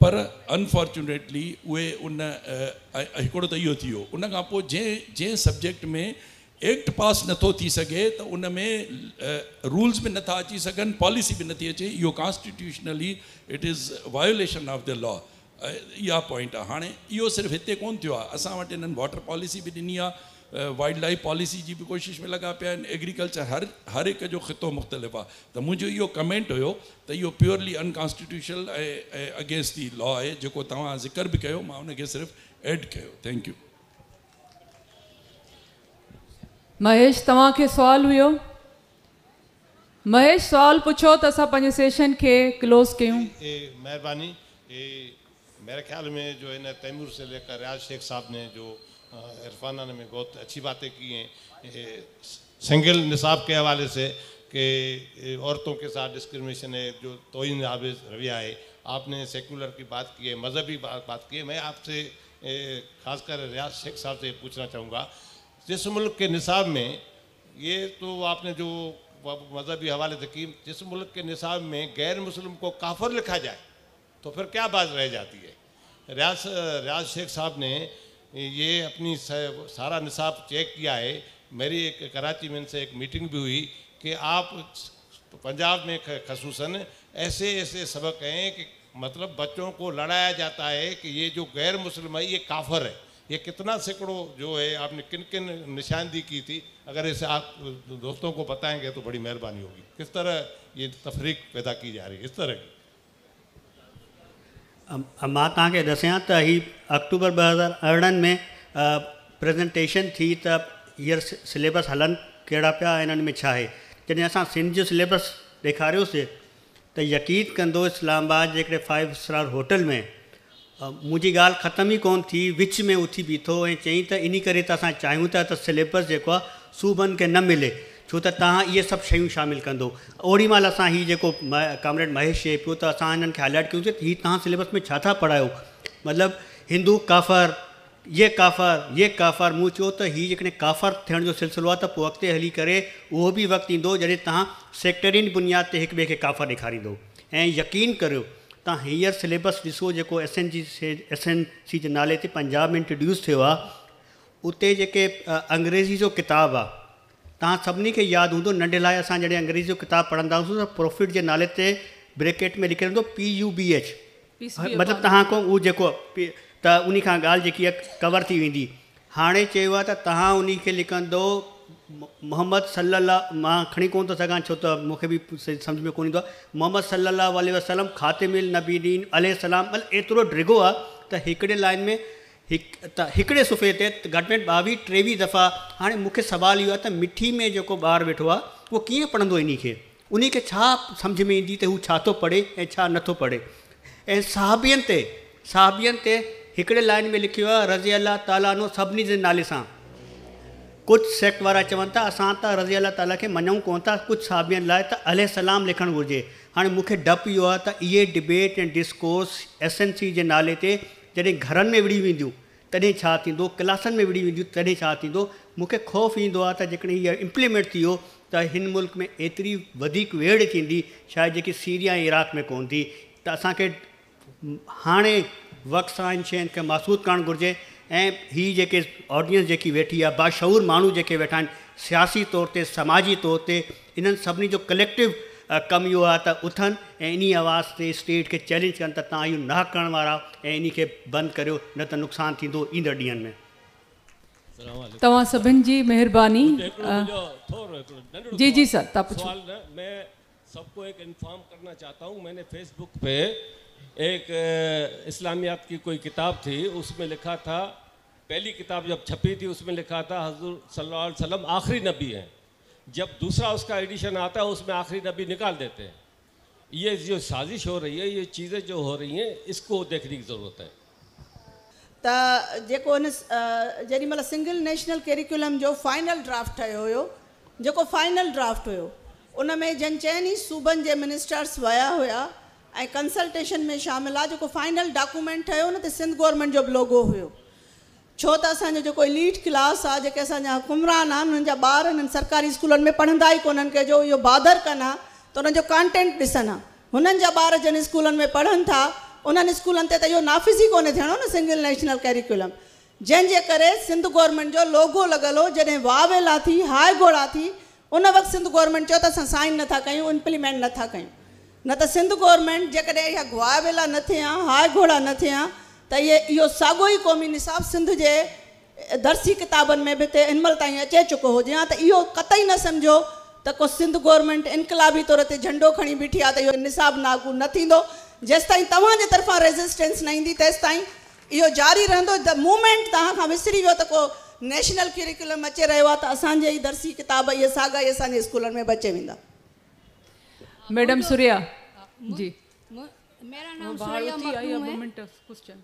पर अनफॉर्चुनेटली उहे उन हिकिड़ो त इहो थी वियो। उन खां पोइ जंहिं सब्जेक्ट में एक्ट पास नथो थी सघे त उन में रूल्स बि नथा अची सघनि, पॉलिसी बि नथी अचे, इहो constitutionally it is violation of the law. इहा पॉइंट आहे। हाणे इहो सिर्फ़ु हिते कोन्ह थियो आहे, असां वटि हिननि वाटर पॉलिसी बि ॾिनी आहे, वाइल्ड लाइफ पॉलिसी जी बि कोशिशि में लॻा पिया आहिनि, एग्रीकल्चर हर हिक जो ख़ितो मुख़्तलिफ़ आहे। त मुंहिंजो इहो कमेंट हुयो त इहो प्योरली अनकॉन्स्टिट्यूशनल ऐं अगेंस्ट दी लॉ आहे, जेको तव्हां ज़िक्र बि कयो, मां उनखे सिर्फ़ु ऐड कयो। Thank U. महेश, तव्हांखे सुवाल हुयो? महेश, सुवाल पुछो त असां पंहिंजे सेशन खे क्लोज़ कयूं। महिरबानी। मेरे ख्याल में जो है ना तैमूर से लेकर रियाज शेख साहब ने जो इरफाना में बहुत अच्छी बातें की हैं सिंगल निसाब के हवाले से कि औरतों के साथ डिस्क्रिमिनेशन है, जो तोहिन नाबिज रवैया है। आपने सेकुलर की बात की है, मज़हबी बात की है। मैं आपसे ख़ासकर रियाज शेख साहब से पूछना चाहूँगा, जिस मुल्क के निसाब में, ये तो आपने जो मज़हबी हवाले से की, जिस मुल्क के निसाब में गैर मुस्लिम को काफिर लिखा जाए तो फिर क्या बात रह जाती है। रियाज शेख साहब ने ये अपनी सारा निसाब चेक किया है। मेरी एक कराची में इनसे एक मीटिंग भी हुई कि आप पंजाब में खसूसन ऐसे सबक हैं कि मतलब बच्चों को लड़ाया जाता है कि ये जो गैर मुस्लिम है ये काफिर है। ये कितना सैकड़ों जो है आपने किन किन निशानदी की थी, अगर इसे आप दोस्तों को बताएंगे तो बड़ी मेहरबानी होगी। किस तरह ये तफरीक पैदा की जा रही है इस तरह की। मां तव्हांखे दसियां त ही अक्टूबर 2018 में प्रेज़ेंटेशन थी त हींअर सिलेबस हलनि कहिड़ा पिया, इन्हनि में छा आहे। जॾहिं असां सिंध जो सिलेबस ॾेखारियोसीं त यकीन कंदो इस्लामाबाद जेकॾहिं 5 स्टार होटल में मुंहिंजी ॻाल्हि ख़तम ई कोन थी, विच में उथी बीठो ऐं चयईं त इन करे त असां चाहियूं था त सिलेबस जेको आहे सूबनि खे न मिले, छो त तव्हां इहे सभु शयूं शामिलु कंदो। ओड़ी महिल असां हीअ जेको कामरेड महेश चए पियो त असां हिननि खे हाईलाइट कयूंसीं त हीअ तव्हां सिलेबस में छा था पढ़ायो, मतिलबु हिंदू काफ़र, ये काफ़र। मूं चयो त हीअ जेकॾहिं काफ़र थियण जो सिलसिलो आहे त पोइ अॻिते हली करे उहो बि वक़्तु ईंदो जॾहिं तव्हां सेक्टरियन बुनियाद ते हिक ॿिए खे काफ़र ॾेखारींदो। ऐं यकीन करियो तव्हां हींअर सिलेबस ॾिसो जेको SNC जे नाले ते पंजाब में इंट्रोड्यूस थियो आहे, उते जेके अंग्रेज़ी जो किताबु आहे तव्हां सभिनी खे यादि हूंदो नंढे लाइ असां जॾहिं अंग्रेज़ी जो किताबु पढ़ंदा हुआसीं त प्रॉफिट जे नाले ते ब्रैकेट में लिखियलु हूंदो PUBH, मतिलबु तव्हां खां उहो जेको त उन खां ॻाल्हि जेकी आहे कवर थी वेंदी। हाणे चयो आहे त तव्हां उन खे लिखंदो मोहम्मद सल्लल्लाहु, मां खणी कोन थो सघां छो त मूंखे बि सम्झ में कोन ईंदो आहे, मोहम्मद सल्लल्लाहु अलैहि वसल्लम ख़ातिमुल नबीयीन अलैहि सलाम, मतिलबु एतिरो डिघो आहे त हिकिड़े लाइन में हिकिड़े सुफ़े ते घटि में घटि 22-23 दफ़ा। हाणे मूंखे सुवालु इहो आहे त मिठी में जेको ॿारु वेठो आहे उहो कीअं पढ़ंदो इन खे छा सम्झ में ईंदी त हू छा थो पढ़े ऐं छा नथो पढ़े। ऐं सहाबियनि ते हिकिड़े लाइन में लिखियो आहे रज़ी अल्लाह ताला नो सभिनी जे नाले सां। कुझु सेक्ट वारा चवनि था असां त रज़ी अल्लाह ताला खे मञूं कोन था, कुझु सहाबियनि लाइ त अलैहि सलाम लिखणु घुरिजे। हाणे मूंखे डपु इहो आहे त इहे डिबेट ऐं डिस्कोर्स SNC जे नाले ते जॾहिं घरनि में विड़ी वेंदियूं तॾहिं छा थींदो, क्लासनि में विड़ी वेंदियूं तॾहिं छा थींदो। मूंखे ख़ौफ़ ईंदो आहे त जेकॾहिं इहा इम्प्लीमेंट थी वियो त हिन मुल्क में एतिरी वधीक वेड़ थींदी शायदि जेकी सीरिया ऐं इराक़ में कोन थी। त असांखे हाणे वक़्त सां इन शयुनि खे महसूस करणु घुरिजे। ऐं हीअ जेके ऑडियंस जेकी वेठी आहे, बाशऊर माण्हू जेके वेठा आहिनि, सियासी तौर ते समाजी तौर ते इन्हनि सभिनी जो कलेक्टिव कमु इहो आहे त उथनि ऐं इन आवाज़ ते स्टेट खे चैलेंज कनि त तव्हां इहो नाहक करण वारा ऐं इन खे बंदि करियो, न त नुक़सानु थींदो ईंदड़ ॾींहंनि में। तव्हां सभिनि जी महिरबानी। जी जी सर, तव्हां पुछो। मैं सबको एक इन्फॉर्म करना चाहता हूँ, मैंने फेसबुक पे एक इस्लामियात की कोई किताब थी, उसमें लिखा था, पहली किताब जब छपी थी उसमें लिखा था हज़ूर सल्लल्लाहु अलैहि वसल्लम आखिरी नबी हैं। जब दूसरा उसका एडिशन आता है उसमें आखिरी नबी निकाल देते हैं। ये जो साजिश हो रही है, ये चीज़ें जो हो रही हैं, इसको देखने की ज़रूरत है। त जेको हिन जेॾी महिल सिंगल नेशनल करिकुलम जो फाइनल ड्राफ्ट ठहियो हुयो, जेको फाइनल ड्राफ्ट हुयो उन में जन चइनि सूबनि जे मिनिस्टर्स विया हुया ऐं कंसल्टेशन में शामिल आहे। जेको फाइनल डॉक्यूमेंट ठहियो न त सिंध गवर्नमेंट जो बि लोगो हुयो, छो त असांजो जेको एलीट क्लास आहे, जेके असांजा हुकुमरान आहिनि, उन्हनि जा ॿार हिननि सरकारी स्कूलनि में पढ़ंदा ई कोन्हनि के जो इहो बादर कनि हा त उन्हनि जो कंटेंट ॾिसनि हा। हुननि जा ॿार जिन स्कूलनि में पढ़नि था उन्हनि स्कूलनि ते त इहो नाफ़िज़ ई कोन्हे थियणो न सिंगल नेशनल करिकुलम, जंहिंजे करे सिंध गवर्नमेंट जो लोगो लॻल हो। जॾहिं वावेला थी, हाय घोड़ा थी, उन वक़्तु सिंध गवर्नमेंट चयो त असां साइन नथा कयूं, इम्प्लीमेंट नथा कयूं। न त सिंध गवर्नमेंट जेकॾहिं इहा वावेला न थिया, हाय घोड़ा न थिया त इहो साॻियो ई क़ौमी निसाब सिंध जे दर्सी किताबनि में बि हिते हिन महिल ताईं अचे चुको हुजे हा। त इहो कतई न सम्झो त को सिंध गवर्नमेंट इनकलाबी तौर ते झंडो खणी बीठी आहे त इहो निसाब लागू न थींदो। जेसि ताईं तव्हांजे तरफ़ां रेज़िस्टेंस न ईंदी तेसि ताईं इहो जारी रहंदो। द मूमेंट तव्हां खां विसरी वियो त को नेशनल करिकुलम अचे रहियो आहे त असांजे ई दर्सी किताब इहे साॻा ई असांजे स्कूलनि में बचे वेंदा। मैडम सूर्या जी, मेरा नाम सूर्या मखदूम है।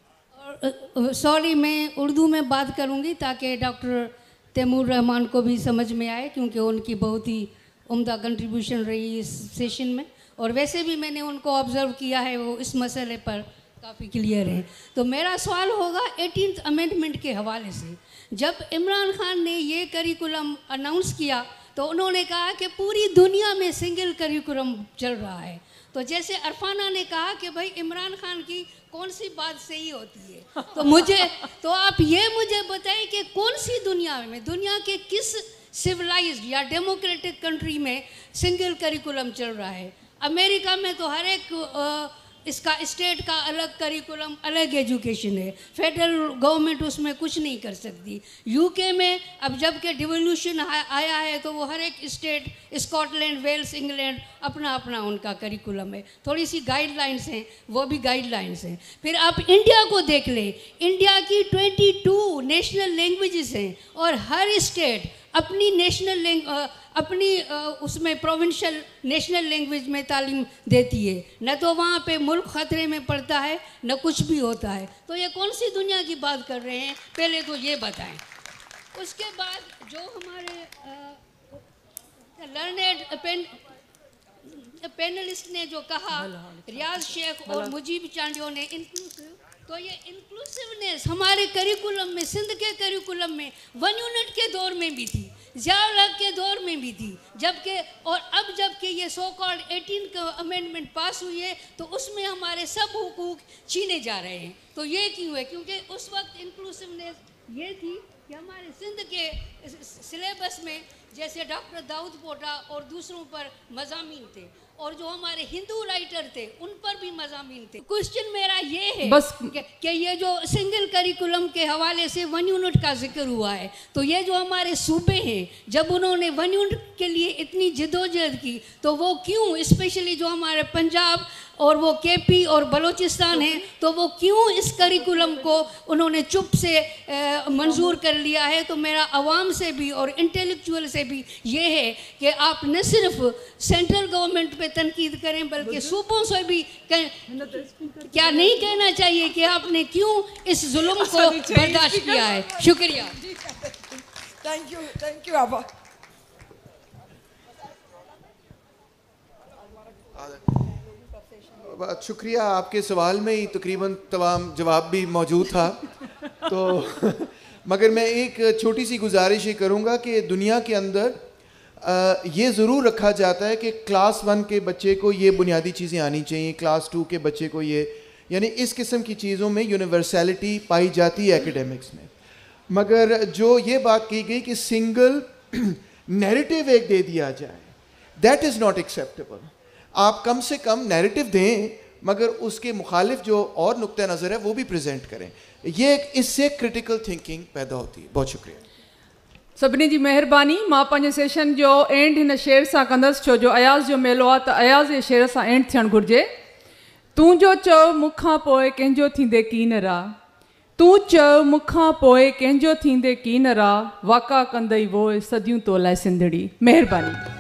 सॉरी, मैं उर्दू में बात करूंगी ताकि डॉक्टर तैमूर रहमान को भी समझ में आए, क्योंकि उनकी बहुत ही उम्दा कंट्रीब्यूशन रही इस सेशन में, और वैसे भी मैंने उनको ऑब्ज़र्व किया है, वो इस मसले पर काफ़ी क्लियर है। तो मेरा सवाल होगा 18th अमेंडमेंट के हवाले से। जब इमरान खान ने ये करिकुलम अनाउंस किया तो उन्होंने कहा कि पूरी दुनिया में सिंगल करिकुलम चल रहा है। तो जैसे अरफाना ने कहा कि भाई इमरान खान की कौन सी बात सही होती है, तो आप ये मुझे बताएं कि कौन सी दुनिया में, दुनिया के किस सिविलाइज्ड या डेमोक्रेटिक कंट्री में सिंगल करिकुलम चल रहा है। अमेरिका में तो हर एक इसका स्टेट का अलग करिकुलम, अलग एजुकेशन है, फेडरल गवर्नमेंट उसमें कुछ नहीं कर सकती। यूके में अब जब के डिवोल्यूशन आया है तो वो हर एक स्टेट, स्कॉटलैंड, वेल्स, इंग्लैंड, अपना अपना उनका करिकुलम है। थोड़ी सी गाइडलाइंस हैं, वो भी गाइडलाइंस हैं। फिर आप इंडिया को देख लें, इंडिया की 22 नेशनल लैंग्वेजेस हैं और हर स्टेट अपनी नेशनल अपनी उसमें प्रोविंशियल नेशनल लैंग्वेज में तालीम देती है। न तो वहाँ पे मुल्क ख़तरे में पड़ता है, न कुछ भी होता है। तो ये कौन सी दुनिया की बात कर रहे हैं, पहले तो ये बताएं। उसके बाद जो हमारे लर्नेड पैनलिस्ट ने जो कहा, रियाज शेख और मुजीब चांडियो ने, इंक्लूसिव, तो ये इंक्लूसिवनेस हमारे करिकुलम में, सिंध के करिकुलम में 1 यूनिट के दौर में भी थी, ज़िया-उल-हक के दौर में भी थी, जबकि और अब जबकि ये सो कॉल्ड 18th अमेंडमेंट पास हुई है तो उसमें हमारे सब हुकूक छीने जा रहे हैं। तो ये क्यों है? क्योंकि उस वक्त इंक्लूसिवनेस ये थी कि हमारे सिंध के सिलेबस में जैसे डॉक्टर दाऊद पोटा और दूसरों पर मज़ामीन थे, और जो हमारे हिंदू राइटर थे उन पर भी मज़ामीन थे। क्वेश्चन मेरा ये है बस कि ये जो सिंगल करिकुलम के हवाले से 1 यूनिट का जिक्र हुआ है, तो ये जो हमारे सूबे हैं, जब उन्होंने 1 यूनिट के लिए इतनी जदोजहद की, तो वो क्यों, स्पेशली जो हमारे पंजाब और वो केपी और बलूचिस्तान है, तो वो क्यों इस करिकुलम को उन्होंने चुप से मंजूर कर लिया है? तो मेरा आवाम से भी और इंटेलेक्चुअल से भी ये है कि आप न सिर्फ सेंट्रल गवर्नमेंट पे तनकीद करें, बल्कि सूबों से भी क्या नहीं कहना चाहिए कि आपने क्यों इस जुल्म को बर्दाश्त किया है। शुक्रिया। थैंक यू आबा। बहुत शुक्रिया, आपके सवाल में ही तकरीबन तमाम जवाब भी मौजूद था। तो मगर मैं एक छोटी सी गुजारिश ही करूँगा कि दुनिया के अंदर ये ज़रूर रखा जाता है कि क्लास 1 के बच्चे को ये बुनियादी चीज़ें आनी चाहिए, क्लास 2 के बच्चे को ये, यानी इस किस्म की चीज़ों में यूनिवर्सैलिटी पाई जाती है एकेडमिक्स में। मगर जो ये बात की गई कि सिंगल नैरेटिव एक दे दिया जाए, दैट इज़ नॉट एक्सेप्टेबल। आप कम से कम नैरेटिव दें, मगर उसके मुखालिफ जो और नुक्ता नज़र है वो भी प्रेजेंट करें। ये इससे क्रिटिकल थिंकिंग पैदा होती है। बहुत शुक्रिया सभिनी जी महिरबानी। मां पंहिंजे सेशन जो एंड हिन शेर सां कंदसि, छो जो अयाज़ जो मेलो आहे, त अयाज़ जे शेर सां एंड थियणु घुरिजे। तूं जो चओ मूंखां पोइ कंहिंजो थींदे कीनरा, तूं चओ मूंखां पोइ कंहिंजो थींदे कीनरा, वाका कंदई वो सदियूं तो लाइ सिंधड़ी। महिरबानी।